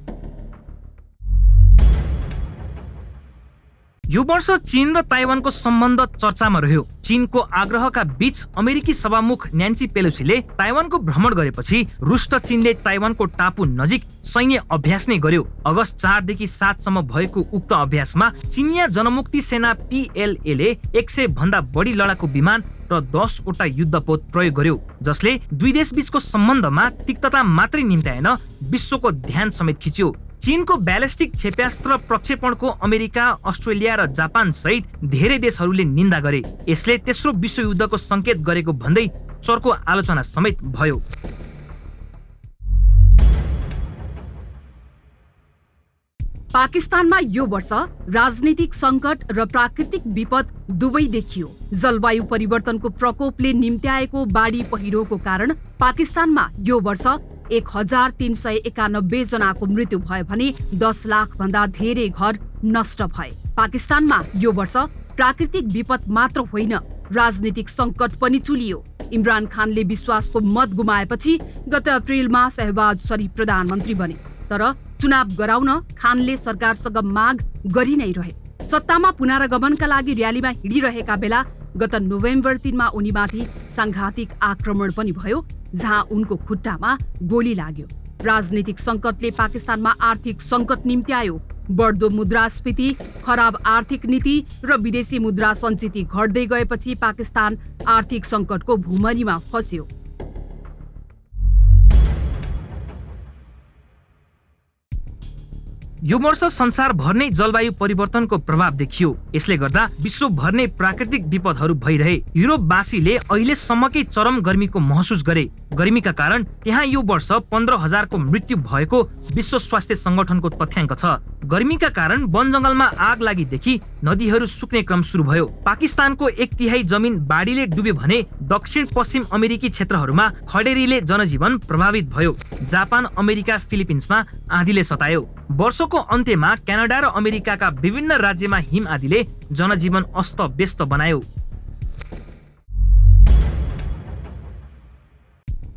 यो वर्ष चीन र ताइवानको सम्बन्ध चर्चामा रह्यो। चीनको आग्रहका बीच अमेरिकी सभामुख न्यान्सी पेलोसीले ताइवानको भ्रमण गरेपछि रुस र चीनले ताइवानको टापु नजिक सैन्य अभ्यास नै गर्यो। अगस्त 4 देखि 7 सम्म भएको उक्त अभ्यासमा चिनिया जनमुक्ति सेना PLA ले 100 भन्दा बढी लडाकु विमान र 10 वटा युद्धपोत प्रयोग गर्यो, जसले दुई देश बीचको सम्बन्धमा तिक्तता मात्रै निम्त्याएन, विश्वको ध्यान समेत खिच्यो। चीनको ब्यालिस्टिक क्षेप्यास्त्र प्रक्षेपणको अमेरिका, अस्ट्रेलिया र जापान सहित धेरै देशहरूले निन्दा गरे। यसले तेस्रो विश्वयुद्धको संकेत गरेको भन्दै चर्को आलोचना समेत भयो। पाकिस्तानमा यो वर्ष राजनीतिक सङ्कट र प्राकृतिक विपद दुवै देखियो। जलवायु परिवर्तनको प्रकोपले निम्त्याएको बाढी पहिरोको कारण पाकिस्तानमा यो वर्ष 1391 जनाको मृत्यु भयो भने 10 लाख भन्दा धेरै घर नष्ट भए। पाकिस्तानमा यो वर्ष प्राकृतिक विपद मात्र होइन, राजनीतिक सङ्कट पनि चुलियो। इमरान खानले विश्वासको मत गुमाएपछि गत अप्रिलमा शहबाज शरीफ प्रधानमन्त्री बने, तर चुनाव गराउन खानले सरकारसँग माग गरि नै रहे। सत्तामा पुनरागमनका लागि र्यालीमा हिँडिरहेका बेला गत नोभेम्बर 3 उनीमाथि सांघातिक आक्रमण पनि भयो, जहाँ उनको खुट्टामा गोली लाग्यो। राजनीतिक सङ्कटले पाकिस्तानमा आर्थिक सङ्कट निम्त्यायो। बढ्दो मुद्रास्फीति, खराब आर्थिक नीति र विदेशी मुद्रा सञ्चिति घट्दै गएपछि पाकिस्तान आर्थिक सङ्कटको भुमरीमा फस्यो। यो वर्ष संसारभर नै जलवायु परिवर्तनको प्रभाव देखियो। यसले गर्दा विश्वभर नै प्राकृतिक विपदहरू भइरहे। युरोपवासीले अहिलेसम्मकै चरम गर्मीको महसुस गरे। गर्मीका कारण त्यहाँ यो वर्ष 15,000 को मृत्यु भएको विश्व स्वास्थ्य संगठनको तथ्याङ्क छ। गर्मीका कारण वन जंगलमा आग लागेदेखि नदीहरू सुक्ने क्रम सुरु भयो। पाकिस्तानको 1/3 जमिन बाढीले डुब्यो भने दक्षिण पश्चिम अमेरिकी क्षेत्रहरूमा खडेरीले जनजीवन प्रभावित भयो। जापान, अमेरिका, फिलिपिन्समा आँधीले सतायो। वर्षको अन्त्यमा क्यानाडा र अमेरिकाका विभिन्न राज्यमा हिम आँधीले जनजीवन अस्त-व्यस्त बनायो।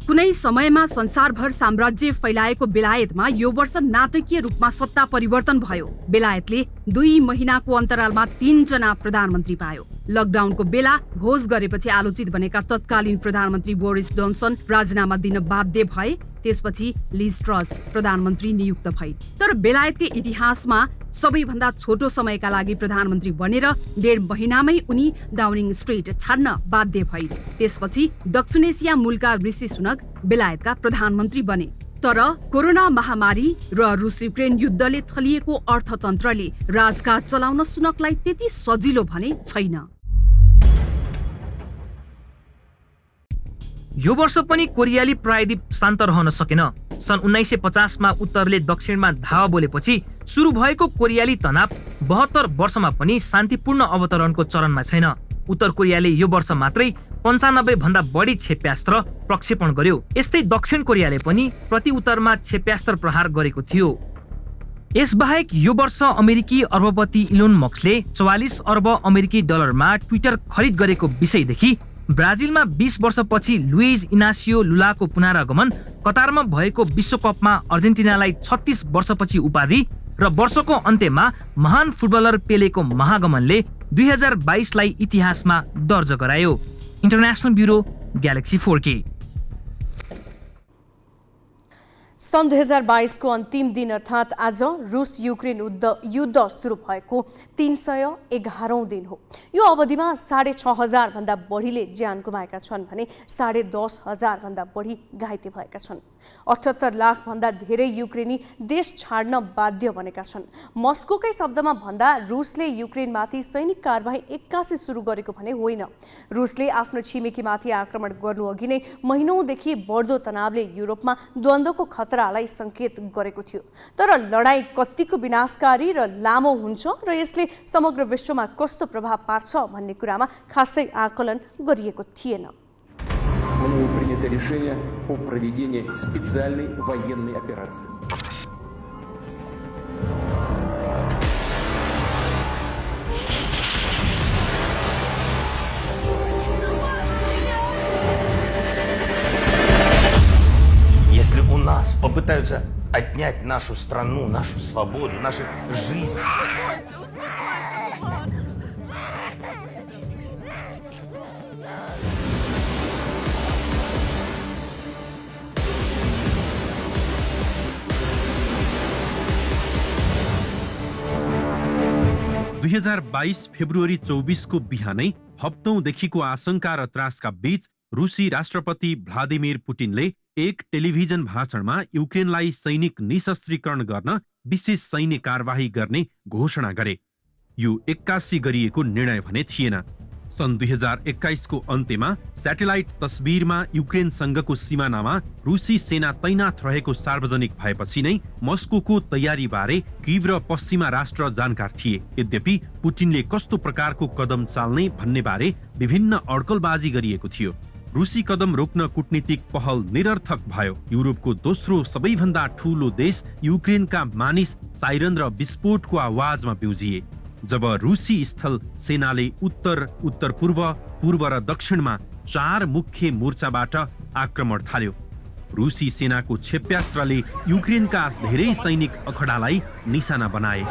कुनै समयमा संसारभर साम्राज्य फैलाएको बेलायतमा यो वर्ष नाटकीय रूपमा सत्ता परिवर्तन भयो। बेलायतले 2 महिनाको अन्तरालमा 3 जना प्रधानमन्त्री पायो। लकडाउनको बेला घोष गरेपछि आलोचित बनेका तत्कालीन प्रधानमन्त्री बोरिस जोन्सन राजीनामा दिन बाध्य भए। त्यसपछि लिज ट्रस प्रधानमन्त्री नियुक्त भए। तर बेलायतकै इतिहासमा सबैभन्दा छोटो समयका लागि प्रधानमन्त्री बनेर 1.5 महिनामै उनी डाउनिङ स्ट्रिट छाड्न बाध्य भए। त्यसपछि दक्षिण एसिया मूलका ऋषि सुनक बेलायतका प्रधानमन्त्री बने। तर कोरोना महामारी र रुस युक्रेन युद्धले थलिएको अर्थतन्त्रले राजकाज चलाउन सुनकलाई त्यति सजिलो भने छैन। यो वर्ष पनि कोरियाली प्रायद्वीप शान्त रहन सकेन। सन् 1950 मा उत्तरले दक्षिणमा धावा बोलेपछि सुरु भएको कोरियाली तनाव 72 वर्षमा पनि शान्तिपूर्ण अवतरणको चरणमा छैन। उत्तर कोरियाले यो वर्ष मात्रै 95 भन्दा बढी क्षेप्यास्त्र प्रक्षेपण गर्यो। यस्तै दक्षिण कोरियाले पनि प्रति उत्तरमा क्षेप्यास्त्र प्रहार गरेको थियो। यसबाहेक यो वर्ष अमेरिकी अर्बपति इलोन मस्कले 44 अर्ब अमेरिकी डलरमा ट्विटर खरिद गरेको विषयदेखि ब्राजिलमा 20 वर्षपछि लुइज इनासियो लुलाको पुनरागमन, कतारमा भएको विश्वकपमा अर्जेन्टिनालाई 36 वर्षपछि उपाधि र वर्षको अन्त्यमा महान फुटबलर पेलेको महागमनले 2022 लाई इतिहासमा दर्ज गरायो। International bureau, galaxy 4K। सन् 2022 को अन्तिम दिन अर्थात् आज रुस युक्रेन युद्ध सुरु भएको 311औं दिन हो। यो अवधिमा 6,500 भन्दा बढीले ज्यान गुमाएका छन् भने 10,500 भन्दा बढी घाइते भएका छन्। 78 लाख भन्दा धेरै युक्रेनी देश छाड्न बाध्य बनेका छन्। मस्कोकै शब्दमा भन्दा रुसले युक्रेनमाथि सैनिक कारबाही 81 सुरु गरेको भने होइन। रुसले आफ्नो छिमेकीमाथि आक्रमण गर्नु अघि नै महिनौंदेखि बढ्दो तनावले युरोपमा द्वन्द्वको खतरालाई संकेत गरेको थियो। तर लडाई कतिको विनाशकारी र लामो हुन्छ र यसले समग्र विश्वमा कस्तो प्रभाव पार्छ भन्ने कुरामा खासै आकलन गरिएको थिएन। Мною принято решение о проведении специальной военной операции. Если у нас попытаются отнять нашу страну, нашу свободу, нашу жизнь. फेब्रुअरी 24 को बिहानै हप्तौंदेखिको आशंका र त्रासका बीच रुसी राष्ट्रपति भ्लादिमिर पुटिनले एक टेलिभिजन भाषणमा युक्रेनलाई सैनिक निशस्त्रीकरण गर्न विशेष सैन्य कारबाही गर्ने घोषणा गरे। यो 81 गरिएको निर्णय भने थिएन। सन् 2021 को अन्त्यमा स्याटेलाइट तस्बिरमा युक्रेनसँगको सिमानामा रुसी सेना तैनाथ रहेको सार्वजनिक भएपछि नै मस्कोको तयारीबारे किभ र पश्चिमा राष्ट्र जानकार थिए। यद्यपि पुटिनले कस्तो प्रकारको कदम चाल्ने भन्ने बारे विभिन्न अड्कलबाजी गरिएको थियो। रुसी कदम रोक्न कूटनीतिक पहल निरर्थक भयो। युरोपको दोस्रो सबैभन्दा ठूलो देश युक्रेनका मानिस साइरन र विस्फोटको आवाजमा बिउजिए जब रुसी स्थल सेनाले उत्तर, उत्तर पूर्व, पूर्व र दक्षिणमा 4 मुख्य मोर्चाबाट आक्रमण थाल्यो। रुसी सेनाको क्षेप्यास्त्रले युक्रेनका धेरै सैनिक अखडालाई निशाना बनाए।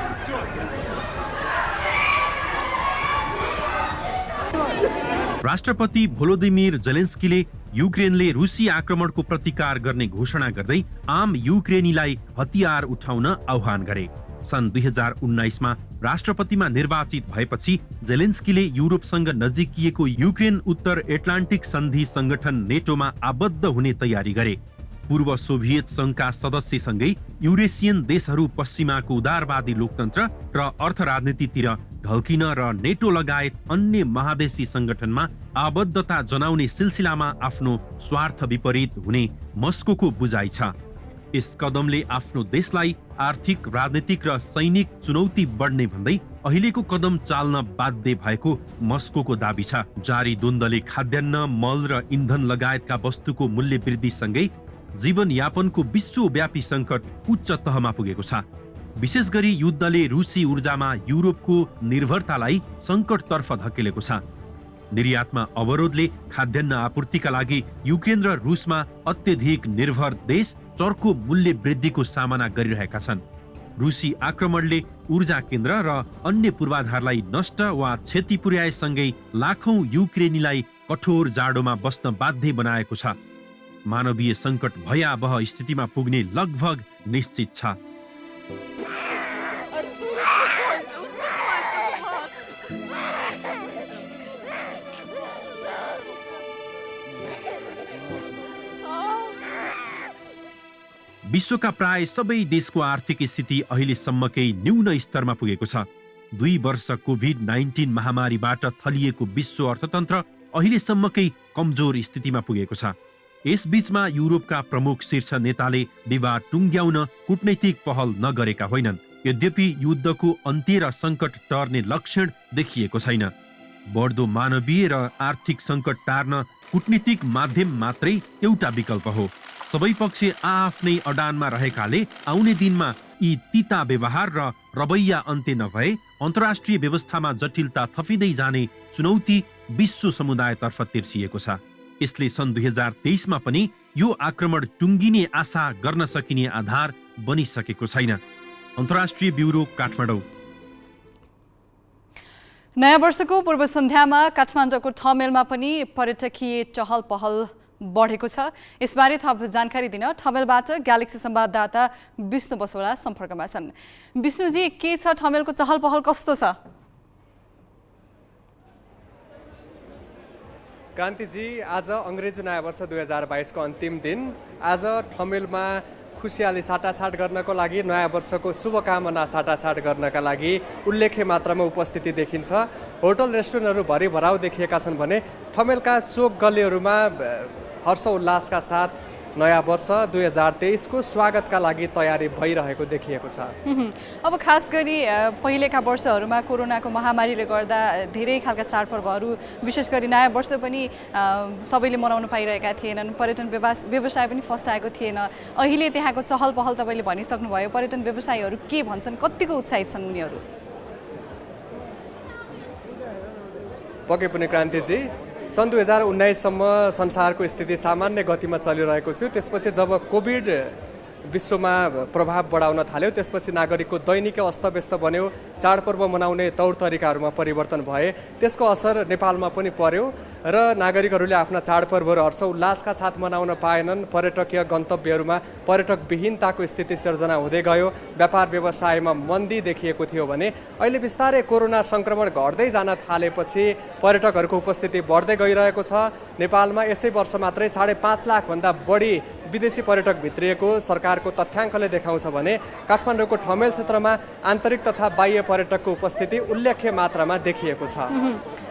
राष्ट्रपति भोलोदिमिर जेलेन्स्कीले युक्रेनले रुसी आक्रमणको प्रतिकार गर्ने घोषणा गर्दै आम युक्रेनीलाई हतियार उठाउन आह्वान गरे। सन् 2019मा राष्ट्रपतिमा निर्वाचित भएपछि जेलेन्स्कीले युरोपसँग नजिकिएको युक्रेन उत्तर एटलान्टिक सन्धि संगठन नेटोमा आबद्ध हुने तयारी गरे। पूर्व सोभियत संघका सदस्यसँगै युरेसियन देशहरू पश्चिमाको उदारवादी लोकतन्त्र र अर्थ राजनीतितिर ढल्किन र नेटो लगायत अन्य महादेशी संगठनमा आबद्धता जनाउने सिलसिलामा आफ्नो स्वार्थ विपरीत हुने मस्कोको बुझाइ छ। यस कदमले आफ्नो देशलाई आर्थिक, राजनीतिक र सैनिक चुनौती बढ्ने भन्दै अहिलेको कदम चाल्न बाध्य भएको मस्कोको दाबी छ। जारी द्वन्द्वले खाद्यान्न, मल र इन्धन लगायतका वस्तुको मूल्य वृद्धिसँगै जीवनयापनको विश्वव्यापी सङ्कट उच्च तहमा पुगेको छ। विशेष गरी युद्धले रुसी ऊर्जामा युरोपको निर्भरतालाई सङ्कटतर्फ धकेलेको छ। निर्यातमा अवरोधले खाद्यान्न आपूर्तिका लागि युक्रेन र रुसमा अत्यधिक निर्भर देश चर्को मूल्य वृद्धिको सामना गरिरहेका छन्। रुसी आक्रमणले ऊर्जा केन्द्र र अन्य पूर्वाधारलाई नष्ट वा क्षति पुर्याएसँगै लाखौं युक्रेनीलाई कठोर जाडोमा बस्न बाध्य बनाएको छ। मानवीय सङ्कट भयावह स्थितिमा पुग्ने लगभग निश्चित छ। विश्वका प्राय सबै देशको आर्थिक स्थिति अहिलेसम्मकै न्यून स्तरमा पुगेको छ। 2 वर्ष कोभिड-19 महामारीबाट थलिएको विश्व अर्थतन्त्र अहिलेसम्मकै कमजोर स्थितिमा पुगेको छ। यसबीचमा युरोपका प्रमुख शीर्ष नेताले विवाद टुङ्ग्याउन कूटनैतिक पहल नगरेका होइनन्। यद्यपि युद्धको अन्त्य र सङ्कट टर्ने लक्षण देखिएको छैन। बढ्दो मानवीय र आर्थिक सङ्कट टार्न कूटनीतिक माध्यम मात्रै एउटा विकल्प हो। सबै पक्ष आआफ्नै अडानमा रहेकाले आउने दिनमा यी तीता व्यवहार र रवैया अन्त्य नभए अन्तर्राष्ट्रिय व्यवस्थामा जटिलता थपिँदै जाने चुनौती विश्व समुदायतर्फ तिर्सिएको छ। यसले सन् 2023मा पनि यो आक्रमण टुङ्गिने आशा गर्न सकिने आधार बनिसकेको छैन। अन्तर्राष्ट्रिय ब्युरो, काठमाडौँ। नयाँ वर्षको पूर्व सन्ध्यामा काठमाडौँको ठमेलमा पनि पर्यटकीय चहल पहल बढेको छ। यसबारे थप जानकारी दिन ठमेलबाट ग्यालेक्सी संवाददाता विष्णु बसोला सम्पर्कमा छन्। विष्णुजी, के छ ठमेलको चहल पहल कस्तो छ? क्रान्तिजी, आज अङ्ग्रेजी नयाँ वर्ष 2022 को अन्तिम दिन। आज ठमेलमा खुसियाली साटासाट गर्नको लागि, नयाँ वर्षको शुभकामना साटासाट गर्नका लागि उल्लेख्य मात्रामा उपस्थिति देखिन्छ। होटल रेस्टुरेन्टहरू भरिभराउ देखिएका छन् भने ठमेलका चोक गल्लीहरूमा हर्षोल्लासका साथ नयाँ वर्ष 2023 को स्वागतका लागि तयारी भइरहेको देखिएको छ। अब खास गरी पहिलेका वर्षहरूमा कोरोनाको महामारीले गर्दा धेरै खालका चाडपर्वहरू, विशेष गरी नयाँ वर्ष पनि सबैले मनाउन पाइरहेका थिएनन्। पर्यटन व्यवसाय पनि फस्टाएको थिएन। अहिले त्यहाँको चहल पहल तपाईँले भनिसक्नुभयो। पर्यटन व्यवसायीहरू के भन्छन्? कतिको उत्साहित छन् उनीहरू? पक्कै पनि क्रान्तिजी, सन् 2019सम्म संसारको स्थिति सामान्य गतिमा चलिरहेको थियो। त्यसपछि जब कोभिड विश्वमा प्रभाव बढाउन थाल्यो, त्यसपछि नागरिकको दैनिक अस्तव्यस्त बन्यो। चाडपर्व मनाउने तौर तरिकाहरूमा परिवर्तन भए, त्यसको असर नेपालमा पनि पर्यो र नागरिकहरूले आफ्ना चाडपर्वहरू हर्षोल्लासका साथ मनाउन पाएनन्। पर्यटकीय गन्तव्यहरूमा पर्यटकविहीनताको स्थिति सिर्जना हुँदै गयो। व्यापार व्यवसायमा मन्दी देखिएको थियो भने अहिले बिस्तारै कोरोना सङ्क्रमण घट्दै जान थालेपछि पर्यटकहरूको उपस्थिति बढ्दै गइरहेको छ। नेपालमा यसै वर्ष मात्रै 5.5 लाखभन्दा बढी विदेशी पर्यटक भित्रिएको सरकारको तथ्याङ्कले देखाउँछ भने काठमाडौँको ठमेल क्षेत्रमा आन्तरिक तथा बाह्य पर्यटकको उपस्थिति उल्लेख्य मात्रामा देखिएको छ।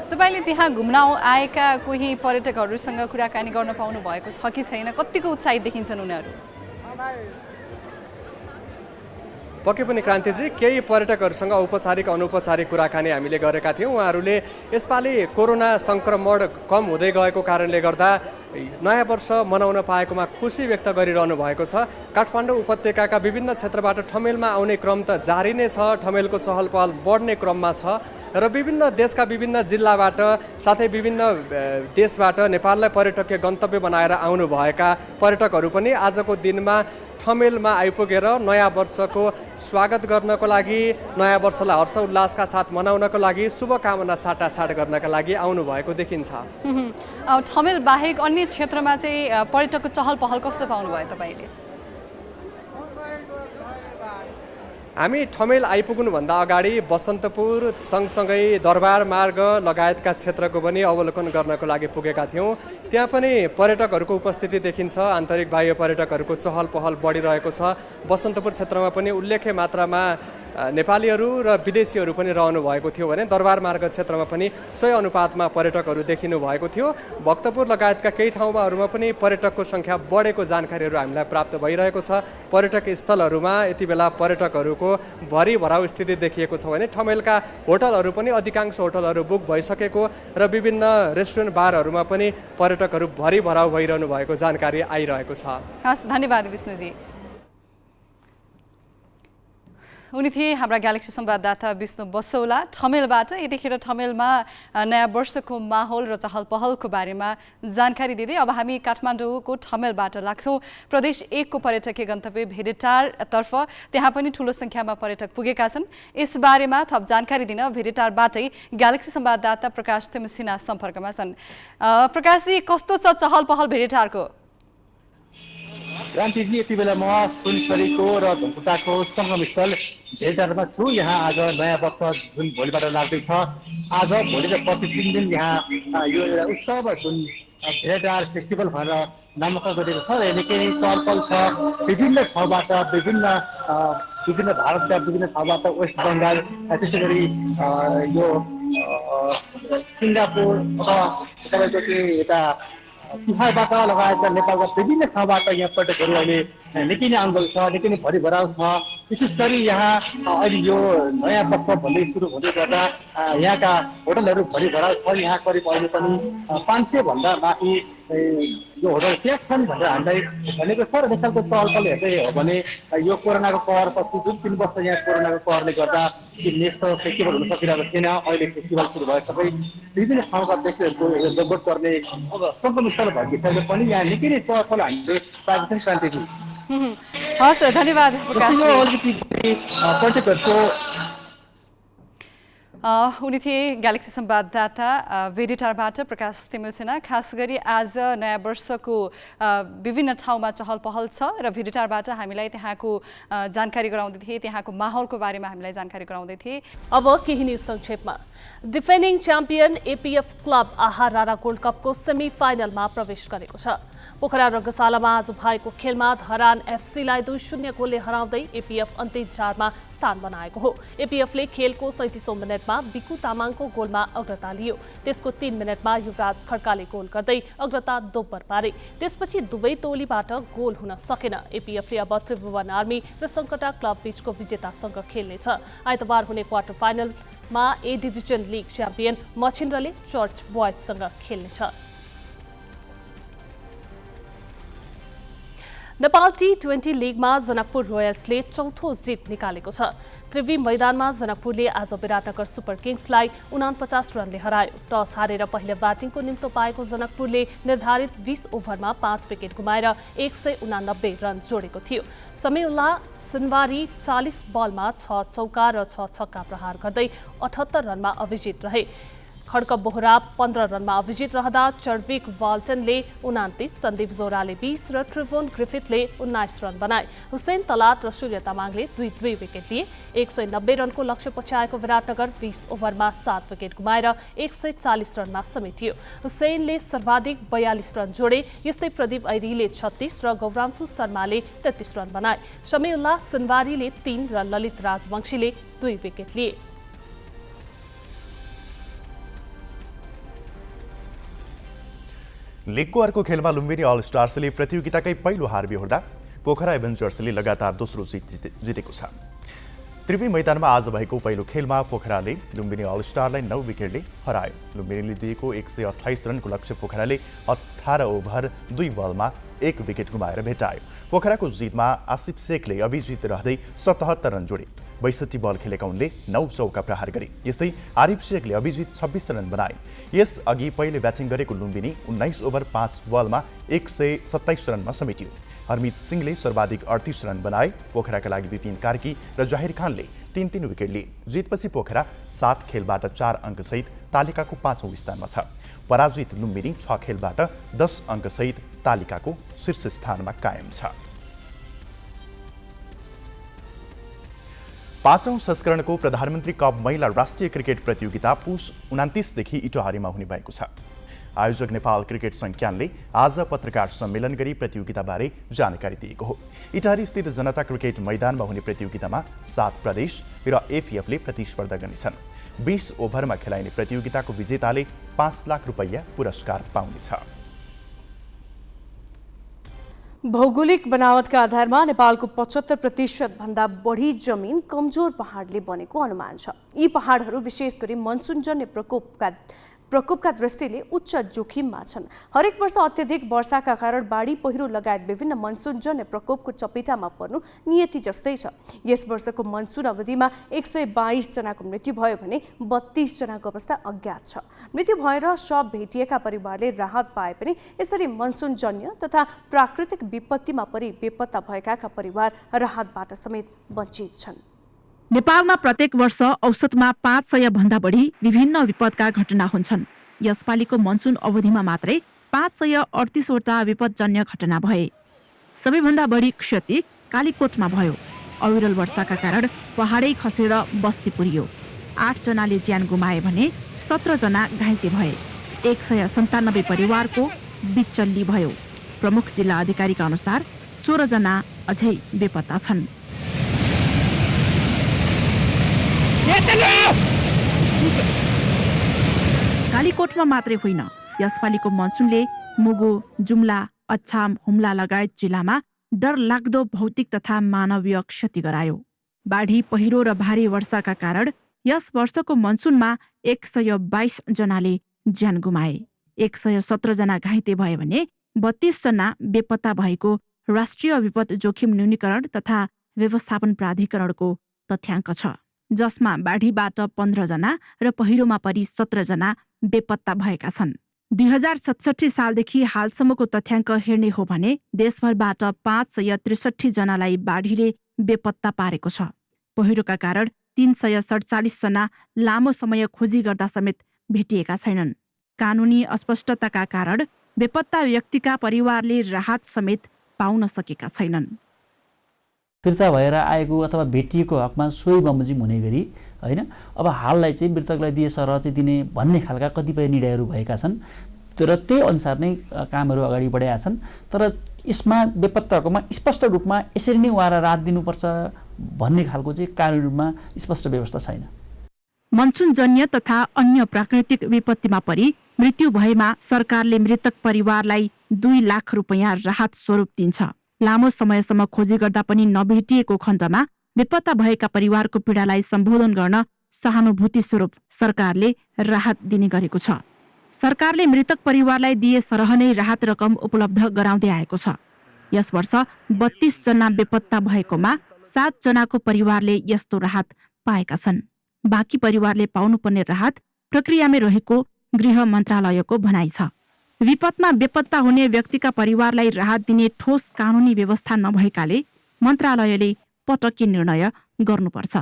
तपाईँले त्यहाँ घुम्न आएका कोही पर्यटकहरूसँग कुराकानी गर्न पाउनु भएको छ कि छैन? कतिको उत्साहित देखिन्छन् उनीहरू? पक्कै पनि क्रान्तिजी, केही पर्यटकहरूसँग औपचारिक अनौपचारिक कुराकानी हामीले गरेका थियौँ। उहाँहरूले यसपालि कोरोना सङ्क्रमण कम हुँदै गएको कारणले गर्दा नयाँ वर्ष मनाउन पाएकोमा खुसी व्यक्त गरिरहनु भएको छ। काठमाडौँ उपत्यकाका विभिन्न क्षेत्रबाट ठमेलमा आउने क्रम त जारी नै छ। ठमेलको चहल पहल बढ्ने क्रममा छ र विभिन्न देशका विभिन्न जिल्लाबाट साथै विभिन्न देशबाट नेपाललाई पर्यटकीय गन्तव्य बनाएर आउनुभएका पर्यटकहरू पनि आजको दिनमा ठमेलमा आइपुगेर नयाँ वर्षको स्वागत गर्नको लागि, नयाँ वर्षलाई हर्ष उल्लासका साथ मनाउनको लागि, शुभकामना साटासाट गर्नका लागि आउनुभएको देखिन्छ। ठमेल बाहेक अन्य क्षेत्रमा चाहिँ पर्यटकको चहल पहल कस्तो पाउनुभयो तपाईँले? हामी ठमेल आइपुग्नुभन्दा अगाडि बसन्तपुर सँगसँगै दरबार मार्ग लगायतका क्षेत्रको पनि अवलोकन गर्नको लागि पुगेका थियौँ। त्यहाँ पनि पर्यटकहरूको उपस्थिति देखिन्छ, आन्तरिक बाह्य पर्यटकहरूको चहल पहल बढिरहेको छ। बसन्तपुर क्षेत्रमा पनि उल्लेख्य मात्रामा नेपालीहरू र विदेशीहरू पनि रहनु भएको थियो भने दरबार मार्ग क्षेत्रमा पनि सोही अनुपातमा पर्यटकहरू देखिनु भएको थियो। भक्तपुर लगायतका केही ठाउँहरूमा पनि पर्यटकको सङ्ख्या बढेको जानकारीहरू हामीलाई प्राप्त भइरहेको छ। पर्यटक स्थलहरूमा यति बेला पर्यटकहरूको भरि भराउ स्थिति देखिएको छ भने ठमेलका होटलहरू पनि अधिकांश होटलहरू बुक भइसकेको र विभिन्न रेस्टुरेन्ट बारहरूमा पनि पर्यटकहरू भरि भराउ भइरहनु भएको जानकारी आइरहेको छ। हस्, धन्यवाद विष्णुजी। उनी थिए हाम्रा ग्यालेक्सी संवाददाता विष्णु बसौला ठमेलबाट। यतिखेर ठमेलमा नयाँ वर्षको माहौल र चहल पहलको बारेमा जानकारी दिँदै अब हामी काठमाडौँको ठमेलबाट लाग्छौँ प्रदेश 1 को पर्यटकीय गन्तव्य भेडेटारतर्फ। त्यहाँ पनि ठुलो सङ्ख्यामा पर्यटक पुगेका छन्। यसबारेमा थप जानकारी दिन भेडेटारबाटै ग्यालेक्सी संवाददाता प्रकाश तिमसिना सम्पर्कमा छन्। प्रकाशजी, कस्तो छ चहल पहल भेडेटारको? क्रान्तिजी, यति बेला म सुनसरीको र धनकुटाको सङ्गमस्थल भेडेटारमा छु। यहाँ आज नयाँ वर्ष जुन भोलिबाट लाग्दैछ, आज भोलि र प्रति 3 दिन यहाँ यो एउटा उत्सव जुन भेडेटार फेस्टिभल भनेर नामाकरण गरिएको छ। निकै नै चहलपहल छ। विभिन्न ठाउँबाट, विभिन्न भारतका विभिन्न ठाउँबाट, वेस्ट बङ्गाल, त्यसै गरी यो सिङ्गापुर अथवा तपाईँको चाहिँ यता तिहारबाट लगायतका नेपालका विभिन्न ठाउँबाट यहाँ पर्यटकहरू अहिले निकै नै आउँदो छ, निकै नै भरि भराउ छ। विशेष गरी यहाँ अहिले यो नयाँ वर्ष भन्दै सुरु हुँदै गर्दा यहाँका होटलहरू भरि भराउ छन्। यहाँ करिब अहिले पनि 500 भन्दा माथि यो होटल प्याक छन् भनेर हामीलाई भनेको छ। र नेपालको चहलपहल हेर्दै हो भने यो कोरोनाको कहरपछि जुन 3 वर्ष यहाँ कोरोनाको कहरले गर्दा नेसनल फेस्टिभल हुन सकिरहेको थिएन, अहिले फेस्टिभल सुरु भयो। सबै विभिन्न ठाउँका व्यक्तिहरूको लगभग गर्ने अब सङ्गमस्थल भइसके पनि यहाँ निकै नै चहलपहल हामीले पाएको छौँ। क्रान्तिजी, हस्, धन्यवाद प्रकाश। उनी थिए ग्यालेक्सी संवाददाता भेडेटारबाट प्रकाश तिमसिना। खास गरी आज नयाँ वर्षको विभिन्न ठाउँमा चहल पहल छ र भेडेटारबाट हामीलाई त्यहाँको जानकारी गराउँदै थिए, त्यहाँको माहौलको बारेमा हामीलाई जानकारी गराउँदै थिए। अब केही न्युज संक्षेपमा। डिफेन्डिङ च्याम्पियन एपीएफ क्लब आहार राणा गोल्ड कपको सेमी फाइनलमा प्रवेश गरेको छ। पोखरा रङ्गशालामा आज भएको खेलमा धरान एफसीलाई 2-0 गोलले हराउँदै एपीएफ अन्तिम 4मा स्थान बनाएको हो। एपीएफले खेलको 37औं मिनेटमा बिकु तामाङको गोलमा अग्रता लियो। त्यसको 3 मिनेटमा युवराज खड्काले गोल गर्दै अग्रता दोब्बर पारे। त्यसपछि दुवै टोलीबाट गोल हुन सकेन। एपीएफले अब त्रिभुवन आर्मी र सङ्कटा क्लब बीचको विजेतासँग खेल्नेछ। आइतबार हुने क्वार्टर फाइनलमा ए डिभिजन लिग च्याम्पियन मछिन्द्रले चर्च बोयजसँग खेल्नेछ। नेपाल टी20 लिगमा जनकपुर रोयल्सले 4थो जित निकालेको छ। त्रिवी मैदानमा जनकपुरले आज विराटनगर सुपर किङ्सलाई 49 रनले हरायो। टस हारेर पहिले ब्याटिङको निम्तो पाएको जनकपुरले निर्धारित 20 ओभरमा 5 विकेट गुमाएर 189 रन जोडेको थियो। समीउल्लाह सिन्वारी 40 बलमा 6 चौका र 6 छक्का प्रहार गर्दै 78 रनमा अभिजित रहे। खड्क बोहरा 15 रनमा अभिजित रहँदा चर्विक वाल्टनले 29, सन्दीप जोराले 20 र त्रिभुवन ग्रिफिथले 19 रन बनाए। हुसेन तलात र सूर्य तामाङले 2-2 विकेट लिए। 190 रनको लक्ष्य पछ्याएको विराटनगर 20 ओभरमा 7 विकेट गुमाएर 140 रनमा समेटियो। हुसेनले सर्वाधिक 42 रन जोडे। यस्तै प्रदीप ऐरीले 36 र गौरांशु शर्माले 33 रन बनाए। समीउल्लाह सिन्वारीले 3 र ललित राजवंशीले 2 विकेट लिए। लिगको अर्को खेलमा लुम्बिनी अल स्टार्सले प्रतियोगिताकै पहिलो हार बिहोर्दा पोखरा एभेन्जर्सले लगातार दोस्रो जित जितेको छ। त्रिवी मैदानमा आज भएको पहिलो खेलमा पोखराले लुम्बिनी अल स्टारलाई 9 विकेटले हरायो। लुम्बिनीले दिएको 128 रनको लक्ष्य पोखराले 18 ओभर 2 बलमा 1 विकेट गुमाएर भेटायो। पोखराको जितमा आसिफ शेखले अभिजित रहँदै 77 रन जोडे। 62 बल खेलेका उनले 9 चौका प्रहार गरे। यस्तै आरिफ शेखले अभिजित 26 रन बनाए। यस अघि पहिले ब्याटिङ गरेको लुम्बिनी 19 ओभर 5 बलमा 127 रनमा समेटियो। हरमित सिंहले सर्वाधिक 38 रन बनाए। पोखराका लागि विपिन कार्की र जहिर खानले 3-3 विकेट लिए। जितपछि पोखरा 7 खेलबाट 4 अङ्कसहित तालिकाको 5औं स्थानमा छ। पराजित लुम्बिनी 6 खेलबाट 10 अङ्कसहित तालिकाको शीर्ष स्थानमा कायम छ। 5औं संस्करणको प्रधानमन्त्री कप महिला राष्ट्रिय क्रिकेट प्रतियोगिता पुस 29 देखि इटहरीमा हुने भएको छ। आयोजक नेपाल क्रिकेट संज्ञानले आज पत्रकार सम्मेलन गरी प्रतियोगिताबारे जानकारी दिएको हो। इटहरी स्थित जनता क्रिकेट मैदानमा हुने प्रतियोगितामा 7 प्रदेश र एफएफले प्रतिस्पर्धा गर्नेछन्। 20 ओभरमा खेलाइने प्रतियोगिताको विजेताले 5 लाख रुपैयाँ पुरस्कार पाउनेछ। भौगोलिक बनावटका आधारमा नेपालको 75% भन्दा बढी जमिन कमजोर पहाडले बनेको अनुमान छ। यी पहाडहरू विशेष गरी मनसुनजन्य प्रकोपका दृष्टिले उच्च जोखिममा छन्। हरेक वर्ष अत्यधिक वर्षाका कारण बाढी पहिरो लगायत विभिन्न मनसुनजन्य प्रकोपको चपेटामा पर्नु नियति जस्तै छ। यस वर्षको मनसुन अवधिमा 122 जनाको मृत्यु भयो भने 32 जनाको अवस्था अज्ञात छ। मृत्यु भएर शव भेटिएका परिवारले राहत पाए पनि यसरी मनसुनजन्य तथा प्राकृतिक विपत्तिमा परि बेपत्ता भएका परिवार राहतबाट समेत वञ्चित छन्। नेपालमा प्रत्येक वर्ष औसतमा 500 भन्दा बढी विभिन्न विपदका घटना हुन्छन्। यसपालिको मनसुन अवधिमा मात्रै 538 वटा विपदजन्य घटना भए। सबैभन्दा बढी क्षति कालीकोटमा भयो। अविरल वर्षाका कारण पहाडै खसेर बस्ती पुरियो। 8 जनाले ज्यान गुमाए भने 17 जना घाइते भए। 197 परिवारको बिचल्ली भयो। प्रमुख जिल्ला अधिकारीका अनुसार 16 जना अझै बेपत्ता छन्। कालीकोटमा मात्रै होइन, यसपालिको मनसुनले मुगु, जुम्ला, अछाम, हुम्ला लगायत जिल्लामा डरलाग्दो भौतिक तथा मानवीय क्षति गरायो। बाढी, पहिरो र भारी वर्षाका कारण यस वर्षको मनसुनमा 122 जनाले ज्यान गुमाए। 117 जना घाइते भए भने 32 जना बेपत्ता भएको राष्ट्रिय विपद जोखिम न्यूनीकरण तथा व्यवस्थापन प्राधिकरणको तथ्याङ्क छ, जसमा बाढीबाट 15 जना र पहिरोमा परि 17 जना बेपत्ता भएका छन्। 2067 सालदेखि हालसम्मको तथ्याङ्क हेर्ने हो भने देशभरबाट 563 जनालाई बाढीले बेपत्ता पारेको छ। पहिरोका कारण 347 जना लामो समय खोजी गर्दा समेत भेटिएका छैनन्। कानुनी अस्पष्टताका कारण बेपत्ता व्यक्तिका परिवारले राहत समेत पाउन सकेका छैनन्। फिर्ता भएर आएको अथवा भेटिएको हकमा सोही बमोजिम हुने गरी होइन अब हाललाई चाहिँ मृतकलाई दिए सरह चाहिँ दिने भन्ने खालका कतिपय निर्णयहरू भएका छन् र त्यही अनुसार नै कामहरू अगाडि बढाएका छन्। तर यसमा बेपत्ताहरूकोमा स्पष्ट रूपमा यसरी नै उहाँलाई राहत दिनुपर्छ भन्ने खालको चाहिँ कानुनमा स्पष्ट व्यवस्था छैन। मनसुनजन्य तथा अन्य प्राकृतिक विपत्तिमा परि मृत्यु भएमा सरकारले मृतक परिवारलाई 2 लाख रुपैयाँ राहत स्वरूप दिन्छ। लामो समयसम्म खोजी गर्दा पनि नभेटिएको खण्डमा बेपत्ता भएका परिवारको पीडालाई सम्बोधन गर्न सहानुभूति स्वरूप सरकारले राहत दिने गरेको छ। सरकारले मृतक परिवारलाई दिए सरह नै राहत रकम उपलब्ध गराउँदै आएको छ। यस वर्ष 32 जना बेपत्ता भएकोमा 7 जनाको परिवारले यस्तो राहत पाएका छन्। बाँकी परिवारले पाउनुपर्ने राहत प्रक्रियामै रहेको गृह मन्त्रालयको भनाइ छ। विपदमा बेपत्ता हुने व्यक्तिका परिवारलाई राहत दिने ठोस कानुनी व्यवस्था नभएकाले मन्त्रालयले पटक्की निर्णय गर्नुपर्छ।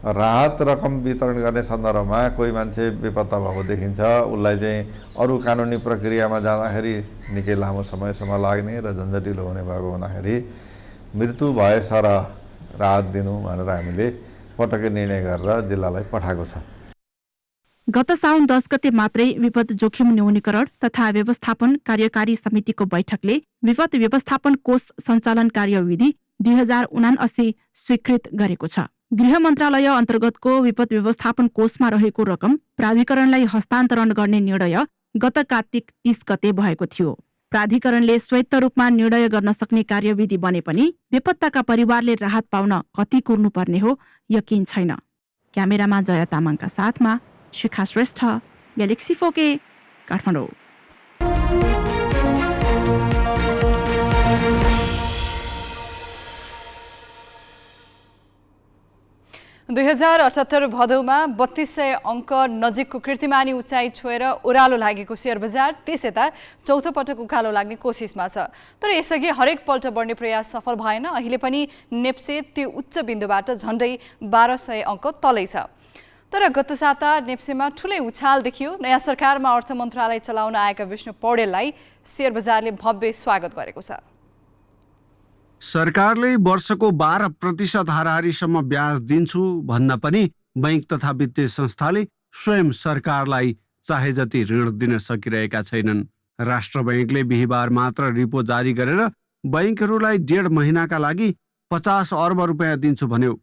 राहत रकम वितरण गर्ने सन्दर्भमा कोही मान्छे बेपत्ता भएको देखिन्छ, उसलाई चाहिँ अरू कानुनी प्रक्रियामा जाँदाखेरि निकै लामो समयसम्म लाग्ने र झन्झटिलो हुने भएको हुँदाखेरि मृत्यु भए सरह राहत दिनु भनेर हामीले पटक्कै निर्णय गरेर जिल्लालाई पठाएको छ। गत साउन 10 गते मात्रै विपद जोखिम न्यूनीकरण तथा व्यवस्थापन कार्यकारी समितिको बैठकले विपद व्यवस्थापन कोष सञ्चालन कार्यविधि 2079 स्वीकृत गरेको छ। गृह मन्त्रालय अन्तर्गतको विपद व्यवस्थापन कोषमा रहेको रकम प्राधिकरणलाई हस्तान्तरण गर्ने निर्णय गत कार्तिक 30 गते भएको थियो। प्राधिकरणले स्वायत्त रूपमा निर्णय गर्न सक्ने कार्यविधि बने पनि बेपत्ताका परिवारले राहत पाउन कति कुर्नुपर्ने हो यकिन छैन। क्यामेरामा जया तामाङका साथमा शिखा श्रेष्ठ, ग्यालेक्सी 4K, काठमाडौँ। 2078 भदौमा 3200 अङ्क नजिकको कीर्तिमानी उचाइ छोएर ओह्रालो लागेको शेयर बजार त्यस यता चौथो पटक उकालो लाग्ने कोसिसमा छ। तर यसअघि हरेक पल्ट बढ्ने प्रयास सफल भएन। अहिले पनि नेप्से त्यो उच्च बिन्दुबाट झन्डै 1200 अङ्क तलै छ। तर गत साता नेप्सेमा ठुलै उछाल देखियो। नयाँ सरकारमा अर्थ मन्त्रालय चलाउन आएका विष्णु पौडेललाई शेयर बजारले भव्य स्वागत गरेको छ। सरकारले वर्षको 12% हाराहारीसम्म ब्याज दिन्छु भन्दा पनि बैंक तथा वित्तीय संस्थाले स्वयं सरकारलाई चाहे जति ऋण दिन सकिरहेका छैनन्। राष्ट्र बैंकले बिहिबार मात्र रिपो जारी गरेर बैंकहरूलाई 1.5 महिनाका लागि 50 अर्ब रुपियाँ दिन्छु भन्यो।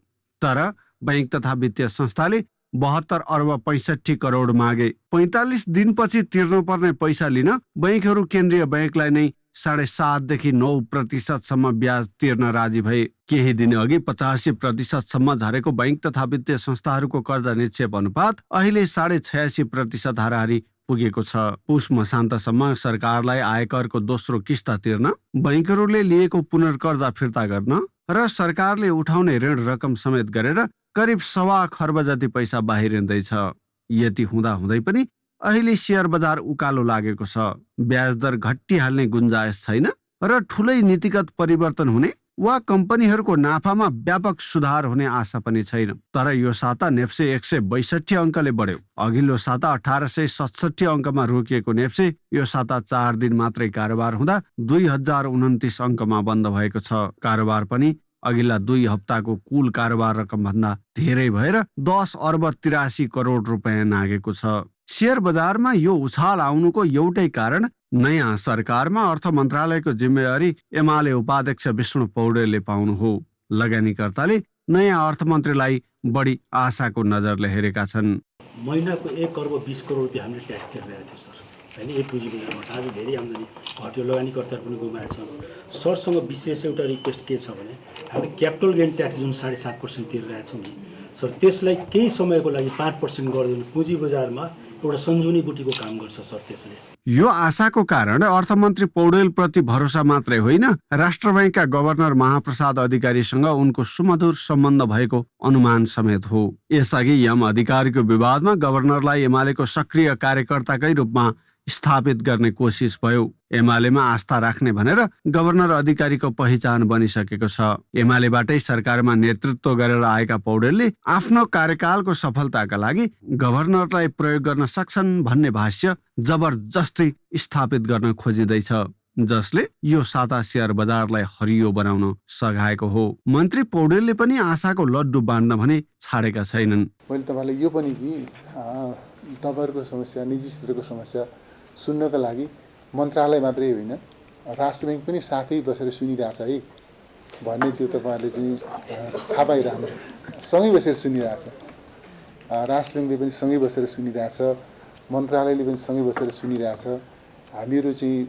तर बैंक तथा वित्तीय संस्थाले 72 अर्ब 65 करोड मागे। 45 दिनपछि तिर्नुपर्ने पैसा लिन बैंकहरू केन्द्रीय बैंकलाई नै 7.5 देखि 9% ब्याज तिर्न राजी भए। केही दिन अघि 85% झरेको बैंक तथा वित्तीय संस्थाहरूको कर्जा निक्षेप अनुपात अहिले 86.5% हाराहारी पुगेको छ। पुष मसान्तसम्म सरकारलाई आयकरको दोस्रो किस्ता तिर्न, बैंकहरूले लिएको पुनर्कर्जा फिर्ता गर्न र सरकारले उठाउने ऋण रकम समेत गरेर करिब 1.25 खर्ब जति पैसा बाहिरिँदैछ। यति हुँदै पनि अहिले शेयर बजार उकालो लागेको छ। ब्याज दर घटिहाल्ने गुन्जायस छैन र ठुलै नीतिगत परिवर्तन हुने वा कम्पनीहरूको नाफामा व्यापक सुधार हुने आशा पनि छैन। तर यो साता नेप्से 162 अङ्कले बढ्यो। अघिल्लो साता 1867 अङ्कमा रोकिएको नेप्से यो साता 4 दिन मात्रै कारोबार हुँदा 2029 अङ्कमा बन्द भएको छ। कारोबार पनि अघिल्ला 2 हप्ताको कुल कारोबार रकम भन्दा धेरै भएर 10 अर्ब 83 करोड रुपियाँ नागेको छ। शेयर बजारमा यो उछाल आउनुको एउटै कारण नयाँ सरकारमा अर्थ मन्त्रालयको जिम्मेवारी एमाले उपाध्यक्ष विष्णु पौडेलले पाउनु हो। लगानीकर्ताले नयाँ अर्थमन्त्रीलाई बढी आशाको नजरले हेरेका छन्। महिनाको 1 अर्ब 20 करोड रुपियाँ हामीले ट्याक्स तिरिरहेको थियो सर, होइन? एक पुँजी बजारबाट आज धेरै आम्दानी घट्यो, लगानीकर्ताहरू पनि गुमाएछन्। सरसँग विशेष एउटा रिक्वेस्ट के छ भने हामीले क्यापिटल गेन ट्याक्स जुन 7.5% तिरिरहेको छौँ नि सर, त्यसलाई केही समयको लागि 5% गरिदिनु पुँजी बजारमा एउटा सञ्जुनी बुटीको काम गर्छ सर। त्यसले यो आशाको कारण अर्थमन्त्री पौडेल प्रति भरोसा मात्रै होइन, राष्ट्र बैंकका गभर्नर महाप्रसाद अधिकारीसँग उनको सुमधुर सम्बन्ध भएको अनुमान समेत हो। यसअघि यम अधिकारीको विवादमा गभर्नरलाई एमालेको सक्रिय कार्यकर्ताकै रूपमा स्थापित गर्ने कोसिस भयो। एमालेमा आस्था राख्ने भनेर गभर्नर अधिकारीको पहिचान बनिसकेको छ। एमालेबाटै सरकारमा नेतृत्व गरेर आएका पौडेलले आफ्नो कार्यकालको सफलताका लागि गभर्नरलाई प्रयोग गर्न सक्छन् भन्ने भाष्य जबरजस्ती स्थापित गर्न खोजिँदैछ, जसले यो साता शेयर बजारलाई हरियो बनाउन सघाएको हो। मन्त्री पौडेलले पनि आशाको लड्डु बाँड्न भने छाडेका छैनन्। मैले तपाईँलाई यो पनि कि तपाईँहरूको समस्या, निजी क्षेत्रको समस्या सुन्नको लागि मन्त्रालय मात्रै होइन, राष्ट्र ब्याङ्क पनि साथै बसेर सुनिरहेछ है भन्ने त्यो तपाईँहरूले चाहिँ थाहा पाइरहनुहोस्। सँगै बसेर सुनिरहेछ, राष्ट्र ब्याङ्कले पनि सँगै बसेर सुनिरहेछ, मन्त्रालयले पनि सँगै बसेर सुनिरहेछ। हामीहरू चाहिँ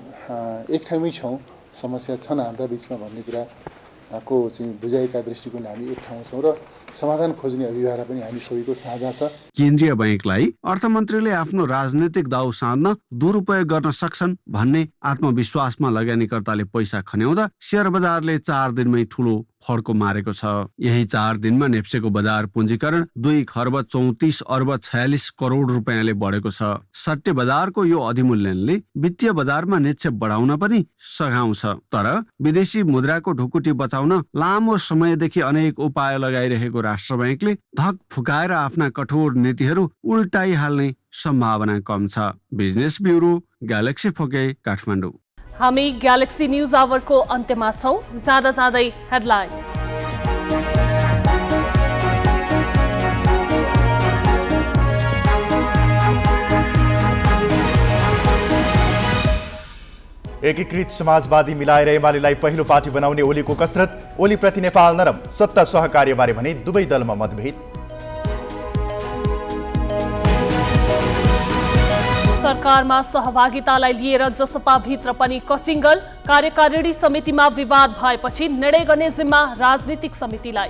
एक ठाउँमै छौँ, समस्या छन् हाम्रा बिचमा भन्ने कुराको चाहिँ बुझाइका दृष्टिकोणले हामी एक ठाउँमा छौँ र समाधान खोज्ने अभियान पनि हामी सबैको साझा छ। केन्द्रीय बैंकलाई अर्थमन्त्रीले आफ्नो राजनीतिक दाउ साध्न दुरुपयोग गर्न सक्छन् भन्ने आत्मविश्वासमा लगानीकर्ताले पैसा खन्याउँदा शेयर बजारले 4 दिनमै ठूलो फड्को मारेको छ। यही 4 दिनमा नेप्सेको बजार पुञ्जीकरण 2 खर्ब 34 अर्ब 46 करोड रुपियाँले बढेको छ। सट्टे बजारको यो अधिमूल्यनले वित्तीय बजारमा निक्षेप बढाउन पनि सघाउँछ। तर विदेशी मुद्राको ढुकुटी बचाउन लामो समयदेखि अनेक उपाय लगाइरहेको राष्ट्र बैंकले धक फुकाएर आफ्ना कठोर नीतिहरू उल्टाइहाल्ने सम्भावना कम छ। बिजनेस ब्युरो, ग्यालेक्सी फोके, काठमाडौँ। हामी ग्यालेक्सी न्यूज आवरको अन्त्यमा छौं। जाँदा जाँदै हेडलाइन्स। एकीकृत समाजवादी मिलाएर एमालेलाई पहिलो पार्टी बनाउने ओलीको कसरत। ओली प्रति नेपाल नरम, सत्ता सहकार्यबारे भने दुवै दलमा मतभेद। सरकारमा सहभागितालाई लिएर जसपाभित्र पनि कचिङ्गल। कार्यकारिणी समितिमा विवाद भएपछि निर्णय गर्ने जिम्मा राजनीतिक समितिलाई।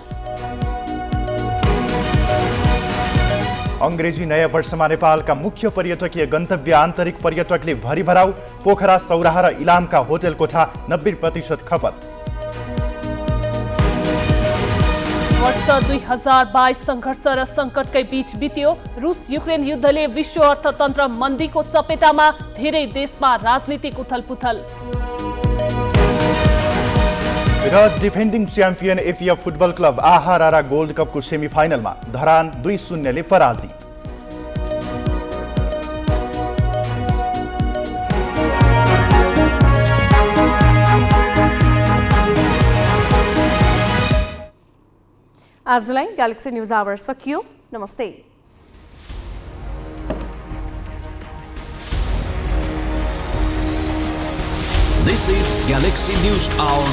अंग्रेजी नयाँ वर्षमा नेपालका मुख्य पर्यटकीय गन्तव्य आन्तरिक पर्यटकले भरिभराउ। पोखरा, सौराहा र इलामका होटल कोठा 90% खपत। वर्ष 2022 सङ्घर्ष र सङ्कटकै बीच बित्यो। रुस युक्रेन युद्धले विश्व अर्थतन्त्र मन्दीको चपेटामा, धेरै देशमा राजनीतिक उथलपुथल। र डिफेन्डिङ च्याम्पियन एफिएफ फुटबल क्लब आहारारा गोल्ड कपको सेमिफाइनलमा धरान 2-0 ले पराजित। आजलाई ग्यालेक्सी न्युज आवर सकियो। नमस्ते। This is Galaxy News Hour